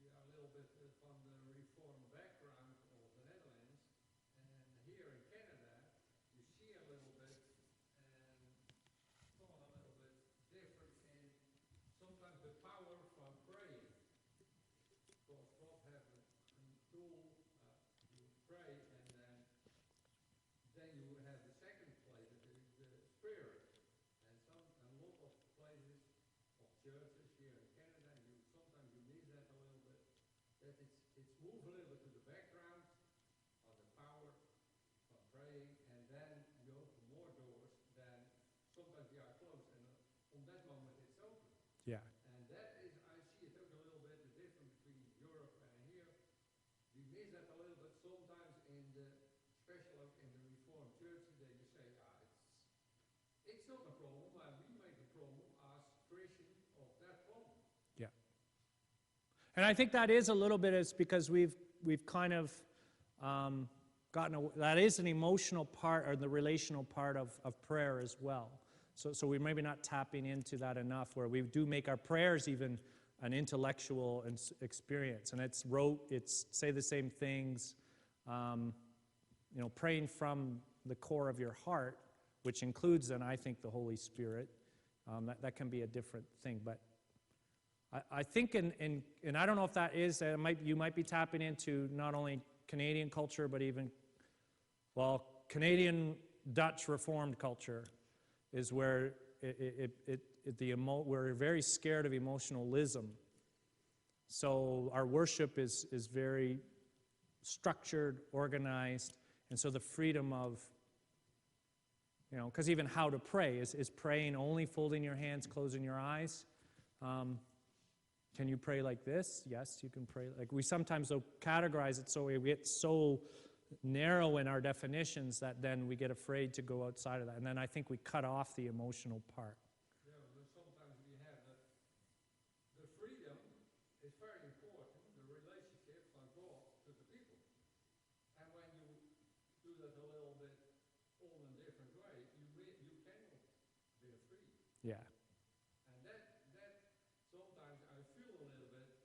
a little bit from the Reform background of the Netherlands, and here in Canada, you see a little bit, and thought a little bit different in sometimes the power from praying. Because God has a tool, you pray, and then you have the second place, the Spirit. And a lot of places of churches here in Canada, sometimes you miss that a little bit, that it's moved a little bit to the background of the power from praying, and then you open more doors than sometimes they are closed, and on that moment it's open. Yeah. And that is, I see it ook a little bit, the difference between Europe and here. We miss that a little bit sometimes especially in the Reformed churches, they just say, it's not a problem, but we make a problem as Christians of that problem. Yeah. And I think that is a little bit, it's because we've kind of that is an emotional part, or the relational part of prayer as well. So we're maybe not tapping into that enough, where we do make our prayers even an intellectual experience. And it's say the same things, praying from the core of your heart, which includes then, I think, the Holy Spirit. That can be a different thing. But I think, and I don't know if that is, you might be tapping into not only Canadian culture, but even, well, Canadian Dutch Reformed culture is where we're very scared of emotionalism. So our worship is very structured, organized, and so the freedom of, because even how to pray, is praying only folding your hands, closing your eyes? Can you pray like this? Yes, you can pray. Like we sometimes categorize it so we get so narrow in our definitions that then we get afraid to go outside of that. And then I think we cut off the emotional part. Yeah, but sometimes we have the freedom is very important, the relationship from God to the people. And when you do that a little bit all in a different way, you cannot be free. Yeah. And that sometimes I feel a little bit,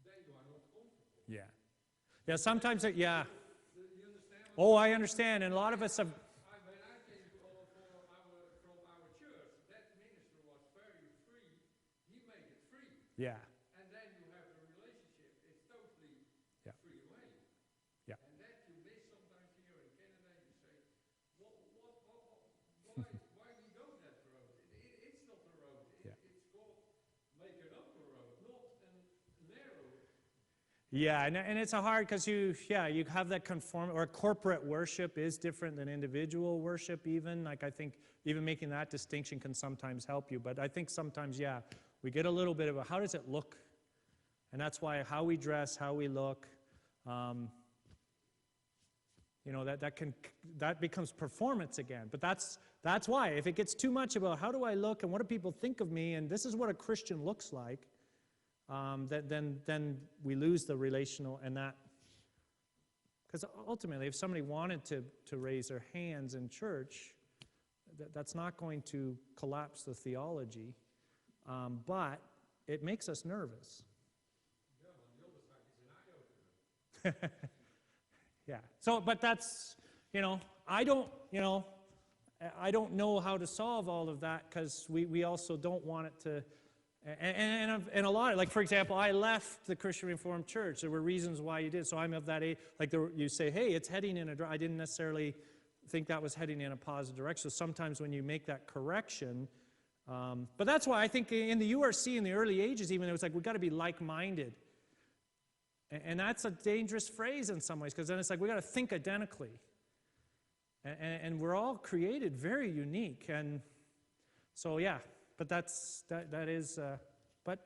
then you are not comfortable. Yeah. Yeah, sometimes, yeah. You understand? Oh, I understand, and a lot of us have, When I came from our church, that minister was very free. He made it free. yeah, And then you have the relationship. It's totally Yeah. free way. Yeah. And that you miss sometimes here in Canada. You say, why we go that road? It's not a road. Yeah. It's called make an open road, not a narrow. yeah, and it's a hard, because you have that or corporate worship is different than individual worship even. Like I think even making that distinction can sometimes help you, but I think sometimes, yeah, we get a little bit of a, how does it look? And that's why how we dress, how we look, that becomes performance again. But that's why, if it gets too much about how do I look and what do people think of me, and this is what a Christian looks like, then we lose the relational and that. Because ultimately, if somebody wanted to raise their hands in church, that's not going to collapse the theology, but it makes us nervous. Yeah, on the other side, it's an eye-opener. Yeah. So, but that's, I don't know how to solve all of that, because we also don't want it to, and a lot, like for example, I left the Christian Reformed Church. There were reasons why you did. So I'm of that age, like you say, hey, it's heading in I didn't necessarily think that was heading in a positive direction. So sometimes when you make that correction, but that's why I think in the URC in the early ages even, it was like, we've got to be like-minded. And that's a dangerous phrase in some ways, because then it's like we got to think identically. And we're all created very unique. And so, yeah, but that is, but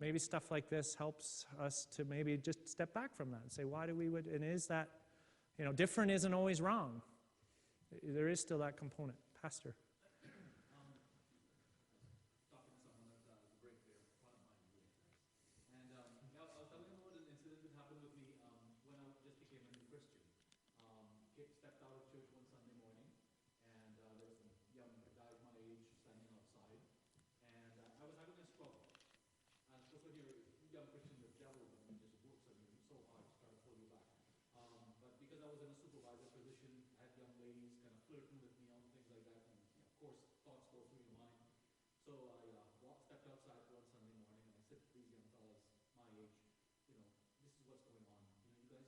maybe stuff like this helps us to maybe just step back from that and say, why do we would, and is that, different isn't always wrong. There is still that component. Pastor. Stepped out of church one Sunday morning, and there was some young guys my age standing outside, and I was having a struggle. And of course, when you're a young Christian, the devil just works on you so hard to try to pull you back. But because I was in a supervisor position, I had young ladies kind of flirting with me on things like that, and of course, thoughts go through your mind. So I stepped outside one Sunday morning, and I said to these young fellas my age, this is what's going on. You guys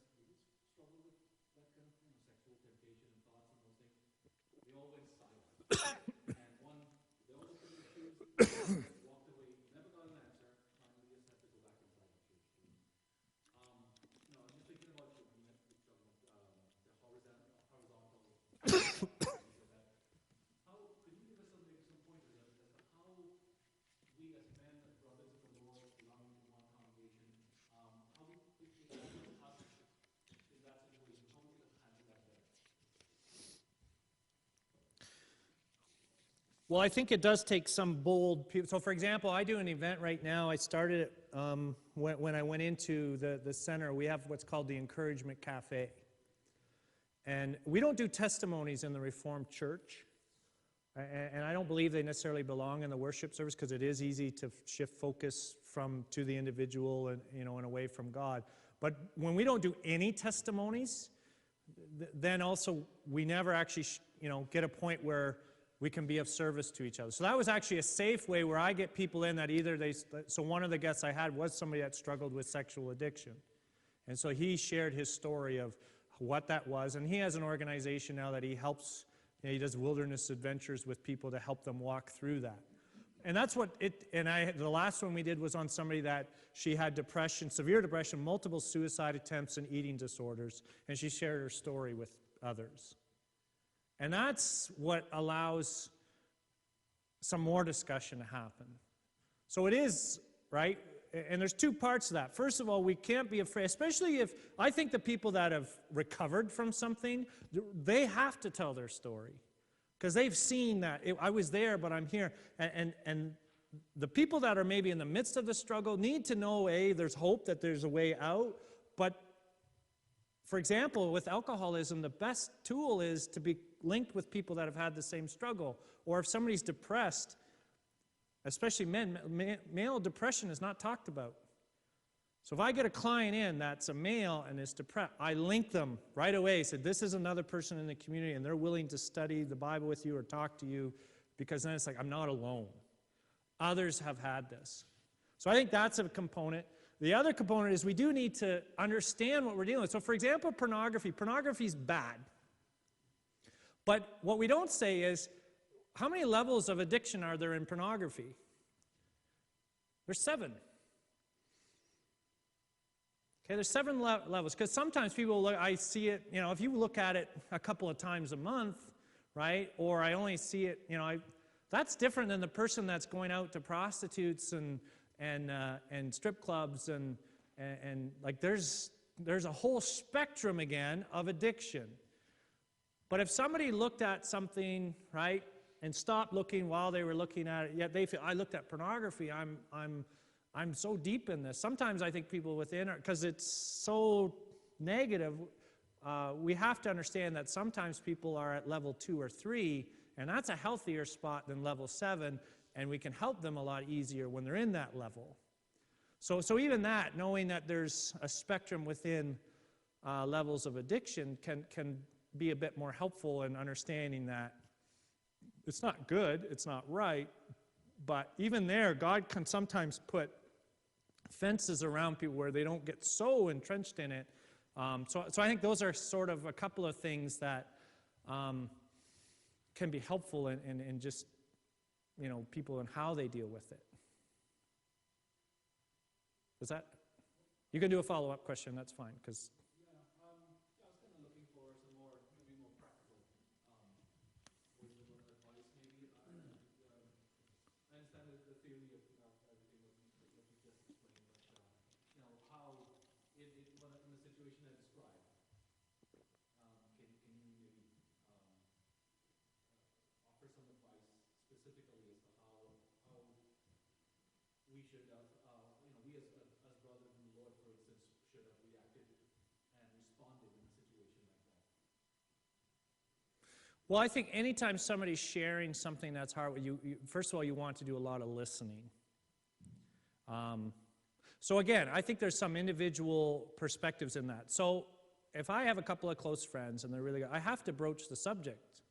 struggle with that kind of thing, sexual temptation and thoughts and those things. They all went silent. And they all looked at their shoes, walked away, never got an answer. Finally, just had to go back inside the church. I'm just thinking about you. You have to struggle with the horizontal. How could you give us some pointers as to how we as men, as brothers of the Lord, belonging to one congregation, how we in that situation, how we could handle that better? Well, I think it does take some bold people. So, for example, I do an event right now. I started it when I went into the center. We have what's called the Encouragement Cafe. And we don't do testimonies in the Reformed Church. And I don't believe they necessarily belong in the worship service, because it is easy to shift focus to the individual and and away from God. But when we don't do any testimonies, then also we never actually get a point where we can be of service to each other. So that was actually a safe way where I get people in that either so one of the guests I had was somebody that struggled with sexual addiction. And so he shared his story of what that was. And he has an organization now that he helps, he does wilderness adventures with people to help them walk through that. And that's what the last one we did was on somebody that she had depression, severe depression, multiple suicide attempts, and eating disorders. And she shared her story with others. And that's what allows some more discussion to happen. So it is, right? And there's two parts to that. First of all, we can't be afraid, especially if, I think the people that have recovered from something, they have to tell their story. Because they've seen that. I was there, but I'm here. And the people that are maybe in the midst of the struggle need to know, there's hope, that there's a way out. But, for example, with alcoholism, the best tool is to be linked with people that have had the same struggle. Or if somebody's depressed, especially men, male depression is not talked about. So if I get a client in that's a male and is depressed, I link them right away. Said, this is another person in the community, and they're willing to study the Bible with you or talk to you, because then it's like, I'm not alone. Others have had this. So I think that's a component. The other component is we do need to understand what we're dealing with. So for example, pornography. Pornography is bad. But what we don't say is, how many levels of addiction are there in pornography? There's 7. Okay, there's 7 levels. Because sometimes people look, I see it, if you look at it a couple of times a month, right? Or I only see it, that's different than the person that's going out to prostitutes and strip clubs and like there's a whole spectrum again of addiction. But if somebody looked at something, right, and stopped looking while they were looking at it, yet they feel, I looked at pornography, I'm so deep in this. Sometimes I think people within, because it's so negative, we have to understand that sometimes people are at level 2 or 3, and that's a healthier spot than level 7, and we can help them a lot easier when they're in that level. So even that, knowing that there's a spectrum within levels of addiction can be a bit more helpful in understanding that it's not good, it's not right, but even there, God can sometimes put fences around people where they don't get so entrenched in it. So I think those are sort of a couple of things that can be helpful in just, people and how they deal with it. Is that? You can do a follow-up question, that's fine, because... I was kind of looking for some more, maybe more practical wisdom or advice, maybe. I understand the theory of everything that you just explained, but how in the situation I described, can you maybe offer some advice specifically as to how we should have, we as brothers in the Lord, for instance, should have reacted and responded in a situation like that? Well, I think anytime somebody's sharing something that's hard, first of all, you want to do a lot of listening. So again, I think there's some individual perspectives in that. So if I have a couple of close friends and they're really good, I have to broach the subject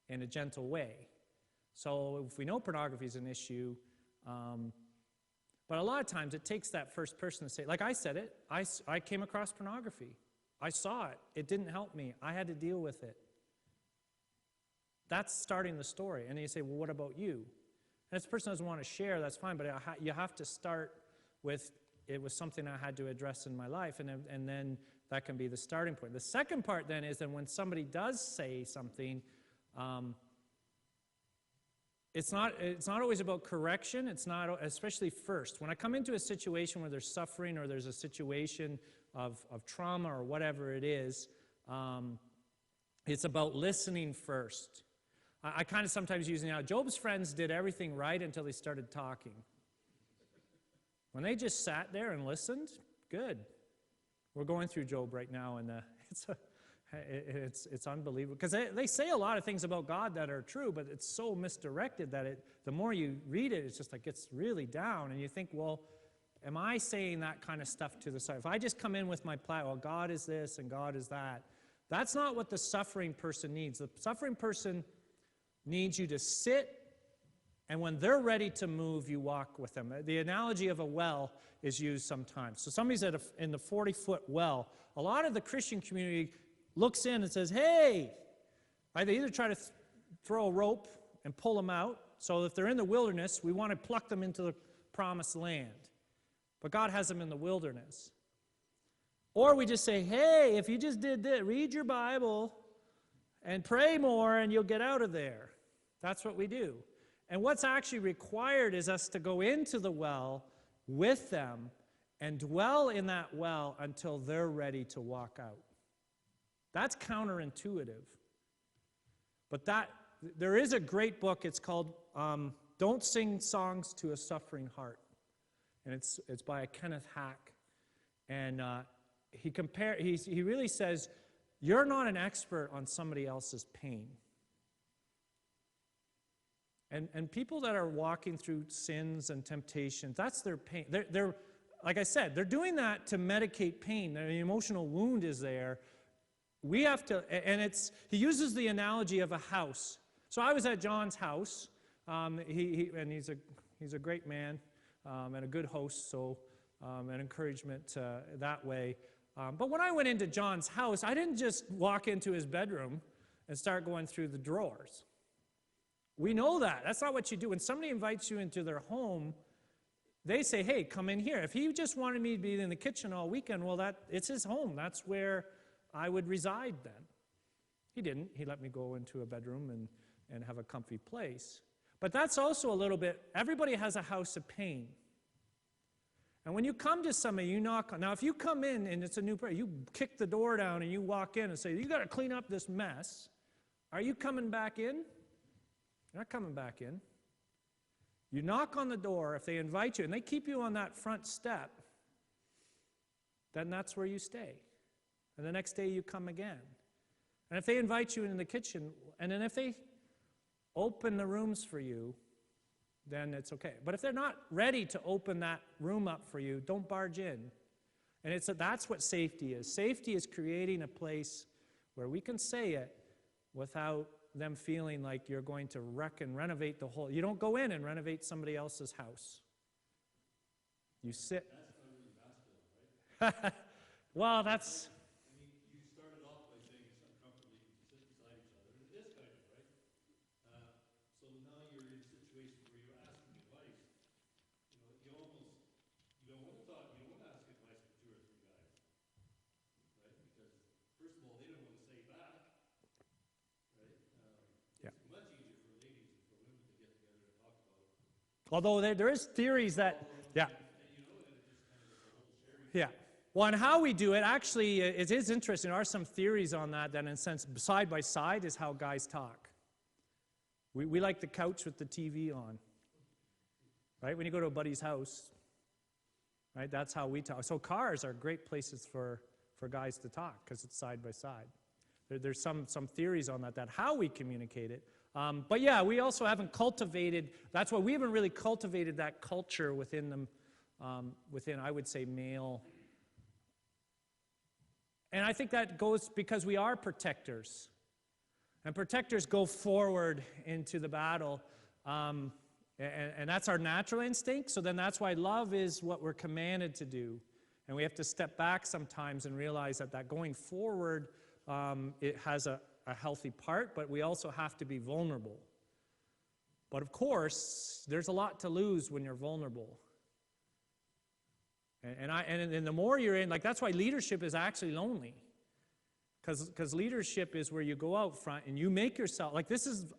in a gentle way. So if we know pornography is an issue, but a lot of times it takes that first person to say, like I said it, I came across pornography. I saw it. It didn't help me. I had to deal with it. That's starting the story. And then you say, well, what about you? And if the person doesn't want to share, that's fine, but you have to start with, it was something I had to address in my life, and then that can be the starting point. The second part then is that when somebody does say something, it's not always about correction. It's not, especially first. When I come into a situation where there's suffering or there's a situation of trauma or whatever it is, it's about listening first. I kind of sometimes use now, Job's friends did everything right until they started talking. When they just sat there and listened, good. We're going through Job right now, and it's unbelievable. Because they say a lot of things about God that are true, but it's so misdirected that the more you read it, it's just like gets really down. And you think, well, am I saying that kind of stuff to the side? If I just come in with my well, God is this and God is that, that's not what the suffering person needs. The suffering person needs you to sit And when they're ready to move, you walk with them. The analogy of a well is used sometimes. So somebody's in the 40-foot well. A lot of the Christian community looks in and says, hey, right? They either try to throw a rope and pull them out. So if they're in the wilderness, we want to pluck them into the promised land. But God has them in the wilderness. Or we just say, hey, if you just did this, read your Bible and pray more and you'll get out of there. That's what we do. And what's actually required is us to go into the well with them and dwell in that well until they're ready to walk out. That's counterintuitive. But there is a great book. It's called Don't Sing Songs to a Suffering Heart. And it's by a Kenneth Hack. And he really says, you're not an expert on somebody else's pain. And people that are walking through sins and temptations, that's their pain. They're like I said, they're doing that to medicate pain. The emotional wound is there. We have to, and he uses the analogy of a house. So I was at John's house. And he's a great man and a good host, so an encouragement that way. But when I went into John's house, I didn't just walk into his bedroom and start going through the drawers. We know that. That's not what you do. When somebody invites you into their home, they say, hey, come in here. If he just wanted me to be in the kitchen all weekend, well, it's his home. That's where I would reside then. He didn't. He let me go into a bedroom and have a comfy place. But that's also a little bit, everybody has a house of pain. And when you come to somebody, you knock on, now if you come in and it's a new person, you kick the door down and you walk in and say, you got to clean up this mess. Are you coming back in? You're not coming back in. You knock on the door, if they invite you, and they keep you on that front step, then that's where you stay. And the next day you come again. And if they invite you in the kitchen, and then if they open the rooms for you, then it's okay. But if they're not ready to open that room up for you, don't barge in. And that's what safety is. Safety is creating a place where we can say it without them feeling like you're going to wreck and renovate the whole. You don't go in and renovate somebody else's house. You sit. That's not really masculine, right? Well, that's. I mean, you started off by saying it's uncomfortable you can sit beside each other. It is kind of, right? So now you're in a situation where you're asking advice. You don't want to ask advice for 2 or 3 guys, right? Because first of all, they don't want to say back. Yeah. It's much easier for ladies and for women to get together and talk about it. Although there is theories that, yeah. Yeah. Well, and how we do it, actually, it is interesting. There are some theories on that in a sense, side by side is how guys talk. We like the couch with the TV on, right? When you go to a buddy's house, right, that's how we talk. So cars are great places for guys to talk because it's side by side. There's some theories on that how we communicate it. But yeah, we also haven't cultivated, that's why we haven't really cultivated that culture within them, within, I would say, male. And I think that goes because we are protectors. And protectors go forward into the battle. And that's our natural instinct. So then that's why love is what we're commanded to do. And we have to step back sometimes and realize that going forward, it has a healthy part, but we also have to be vulnerable. But of course, there's a lot to lose when you're vulnerable. And the more you're in, like that's why leadership is actually lonely. Because leadership is where you go out front and you make yourself, like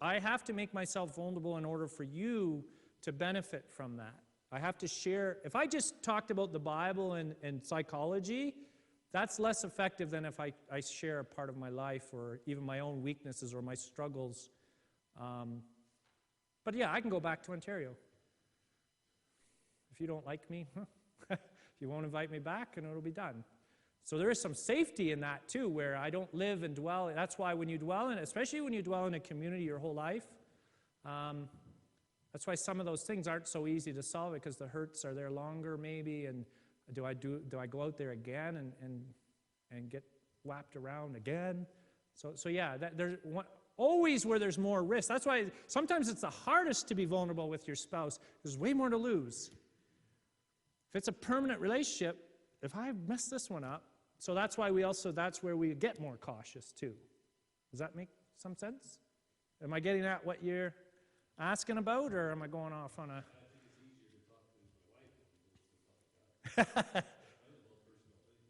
I have to make myself vulnerable in order for you to benefit from that. I have to share, if I just talked about the Bible and psychology, that's less effective than if I share a part of my life or even my own weaknesses or my struggles. But yeah, I can go back to Ontario. If you don't like me, you won't invite me back and it'll be done. So there is some safety in that too, where I don't live and dwell. That's why when you dwell in, especially when you dwell in a community your whole life, that's why some of those things aren't so easy to solve because the hurts are there longer maybe, and do I go out there again and get whapped around again? So yeah, always where there's more risk. That's why sometimes it's the hardest to be vulnerable with your spouse. There's way more to lose. If it's a permanent relationship, if I mess this one up, so that's why that's where we get more cautious too. Does that make some sense? Am I getting at what you're asking about, or am I going off on a...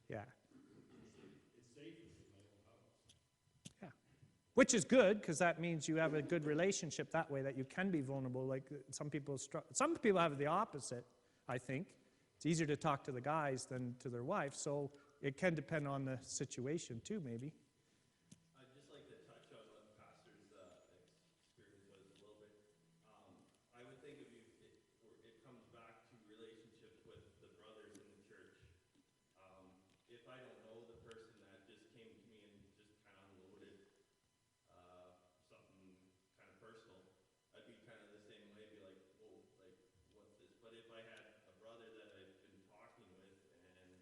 Yeah. Yeah. Which is good, because that means you have a good relationship that way, that you can be vulnerable. Like some people have the opposite, I think. It's easier to talk to the guys than to their wife, so it can depend on the situation too, maybe. I'd just like to touch on what Pastor's experience was a little bit. I would think of you, it comes back to relationships with the brothers in the church. If I don't know the person that just came to me and just kind of unloaded something kind of personal, I'd be kind of the same way, be like, whoa, like, what's this? But if I had a brother that I've been talking with and,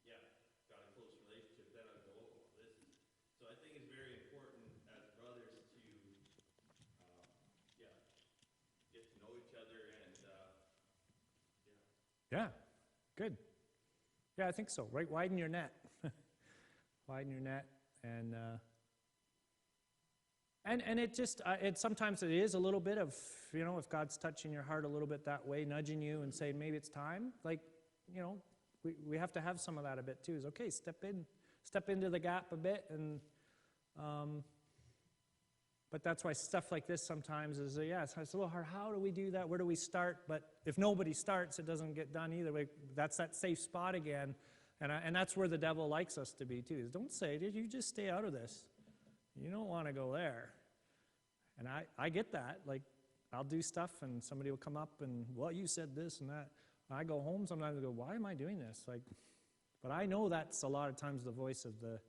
yeah, got a close relationship, then I'd go, oh, this is... So I think it's very important as brothers to, yeah, get to know each other and, yeah. Yeah, good. Yeah, I think so. Right, widen your net. Widen your net, and it just sometimes it is a little bit of, you know, if God's touching your heart a little bit that way, nudging you and saying maybe it's time. Like, you know, we have to have some of that a bit too. Is okay, step into the gap a bit, and but that's why stuff like this sometimes is it's a little hard. How do we do that? Where do we start? But if nobody starts, it doesn't get done either way. That's that safe spot again, and that's where the devil likes us to be too. Is don't say, "Did you just stay out of this? You don't want to go there." And I get that. Like, I'll do stuff, and somebody will come up and, well, you said this and that. And I go home sometimes and go, why am I doing this? Like, but I know that's a lot of times the voice of the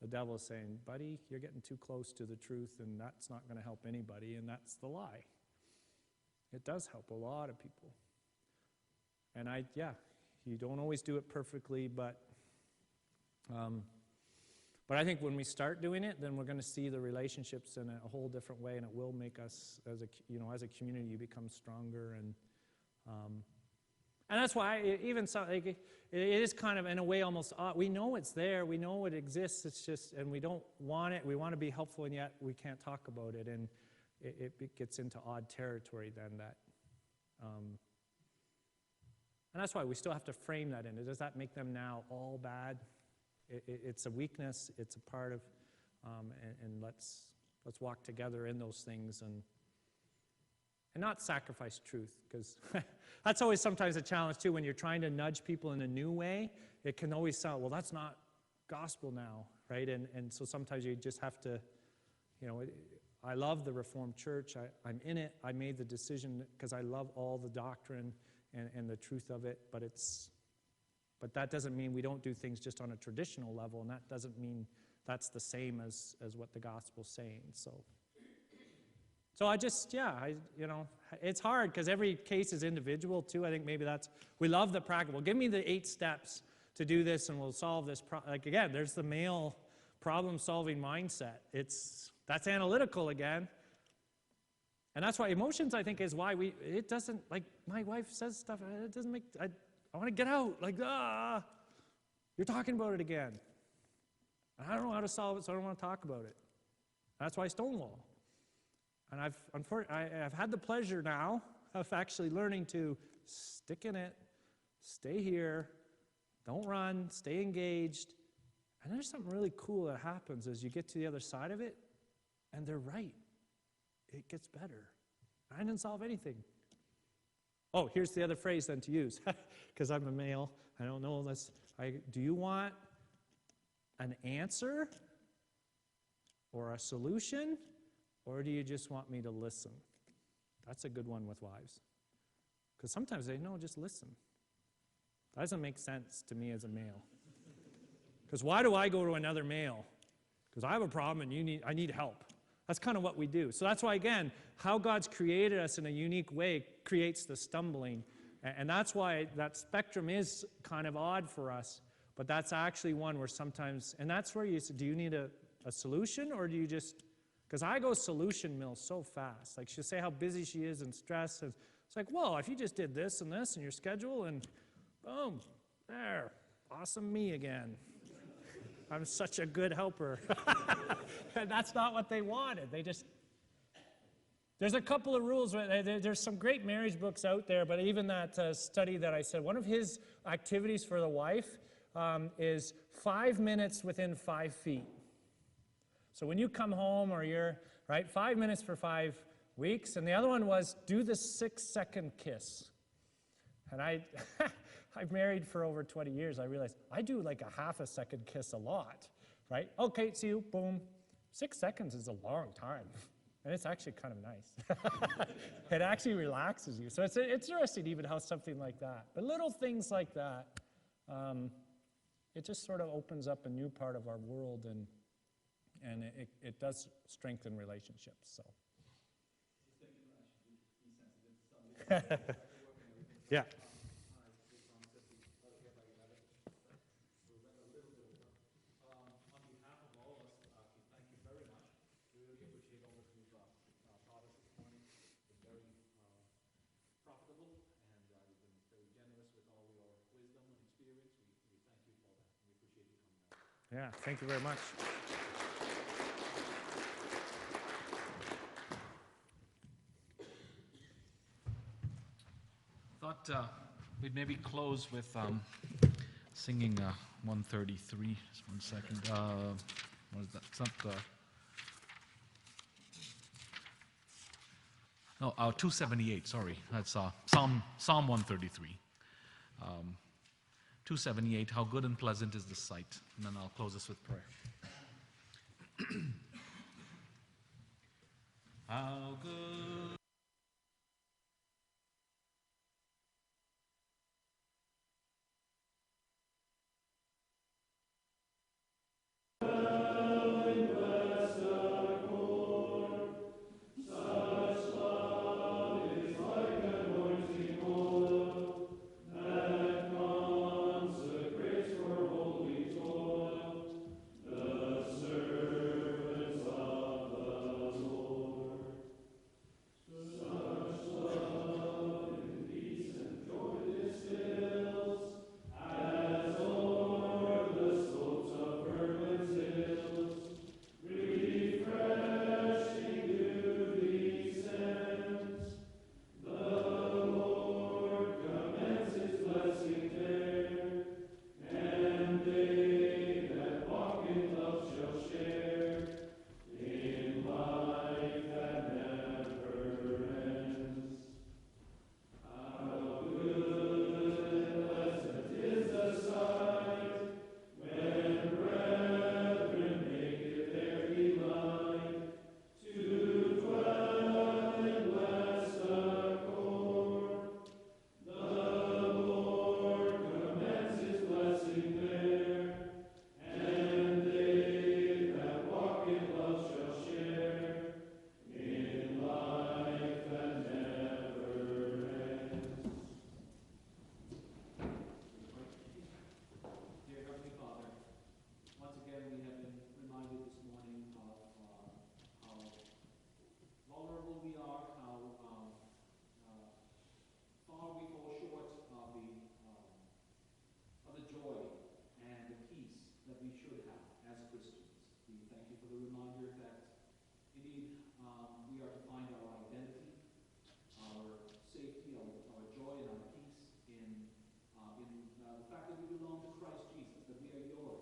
devil saying, buddy, you're getting too close to the truth, and that's not going to help anybody, and that's the lie. It does help a lot of people. And you don't always do it perfectly, but I think when we start doing it, then we're going to see the relationships in a whole different way, and it will make us, as a community, become stronger. And that's why even so, like, it is kind of in a way almost odd. We know it's there, we know it exists. It's just, and we don't want it. We want to be helpful, and yet we can't talk about it, and it gets into odd territory then. That, and that's why we still have to frame that in. Does that make them now all bad? It's a weakness. It's a part of, and let's walk together in those things and not sacrifice truth, because that's always sometimes a challenge too. When you're trying to nudge people in a new way, it can always sound, well, that's not gospel now, right? And so sometimes you just have to, I love the Reformed Church. I'm in it. I made the decision because I love all the doctrine and the truth of it, but that doesn't mean we don't do things just on a traditional level, and that doesn't mean that's the same as what the gospel's saying. So I just, it's hard because every case is individual too. I think maybe we love the practical. Give me the 8 steps to do this and we'll solve this. Again, there's the male problem-solving mindset. That's analytical again. And that's why emotions, I think, is why it doesn't, like my wife says stuff, it doesn't make, I want to get out, like, you're talking about it again. And I don't know how to solve it, so I don't want to talk about it. That's why I stonewall. And I've had the pleasure now of actually learning to stick in it, stay here, don't run, stay engaged. And there's something really cool that happens as you get to the other side of it, and they're right. It gets better. I didn't solve anything. Oh, here's the other phrase then to use, because I'm a male. I don't know unless do you want an answer or a solution? Or do you just want me to listen? That's a good one with wives. Because sometimes they know, just listen. That doesn't make sense to me as a male. Because why do I go to another male? Because I have a problem and I need help. That's kind of what we do. So that's why, again, how God's created us in a unique way creates the stumbling. And that's why that spectrum is kind of odd for us. But that's actually one where sometimes, and that's where you say, do you need a solution, or do you just, because I go solution mill so fast. Like she'll say how busy she is and stressed. And it's like, well, if you just did this and this in your schedule and boom, there, awesome me again. I'm such a good helper. And that's not what they wanted. They just, there's a couple of rules. There's some great marriage books out there, but even that study that I said, one of his activities for the wife is 5 minutes within 5 feet. So when you come home or you're, right, 5 minutes for 5 weeks. And the other one was do the 6-second kiss. And I've married for over 20 years. I realized I do like a half a second kiss a lot, right? Okay, see you, boom. 6 seconds is a long time. And it's actually kind of nice. It actually relaxes you. So it's interesting even how something like that. But little things like that, it just sort of opens up a new part of our world, and it does strengthen relationships. So. Yeah. Yeah, thank you very much. Thought we'd maybe close with singing 133. Just 1 second. What is that? It's not. No, 278. Sorry, that's Psalm 133. 278. How good and pleasant is the sight. And then I'll close this with prayer. How good.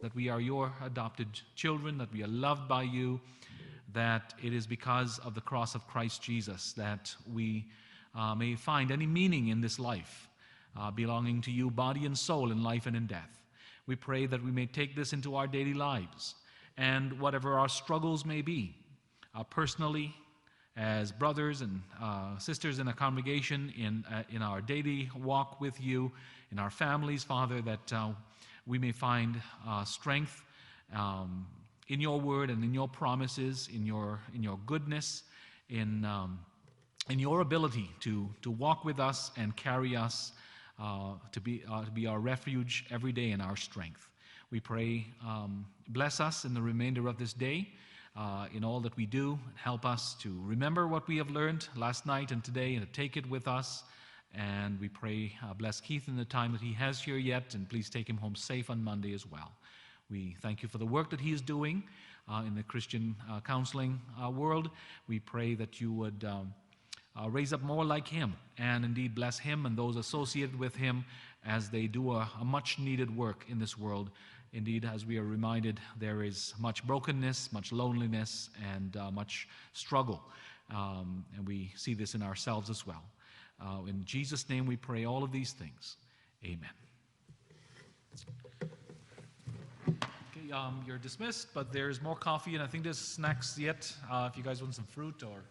That we are your adopted children, that we are loved by you, that it is because of the cross of Christ Jesus that we may find any meaning in this life, belonging to you, body and soul, in life and in death. We pray that we may take this into our daily lives, and whatever our struggles may be, personally, as brothers and sisters in a congregation, in our daily walk with you, in our families, Father, that we may find strength in your word and in your promises, in your goodness, in your ability to walk with us and carry us, to be our refuge every day and our strength. We pray, bless us in the remainder of this day, in all that we do. Help us to remember what we have learned last night and today and to take it with us. And we pray, bless Keith in the time that he has here yet, and please take him home safe on Monday as well. We thank you for the work that he is doing in the Christian counseling world. We pray that you would raise up more like him, and indeed bless him and those associated with him as they do a much needed work in this world. Indeed, as we are reminded, there is much brokenness, much loneliness, and much struggle. And we see this in ourselves as well. In Jesus' name we pray all of these things. Amen. Okay, you're dismissed, but there's more coffee, and I think there's snacks yet, if you guys want some fruit or...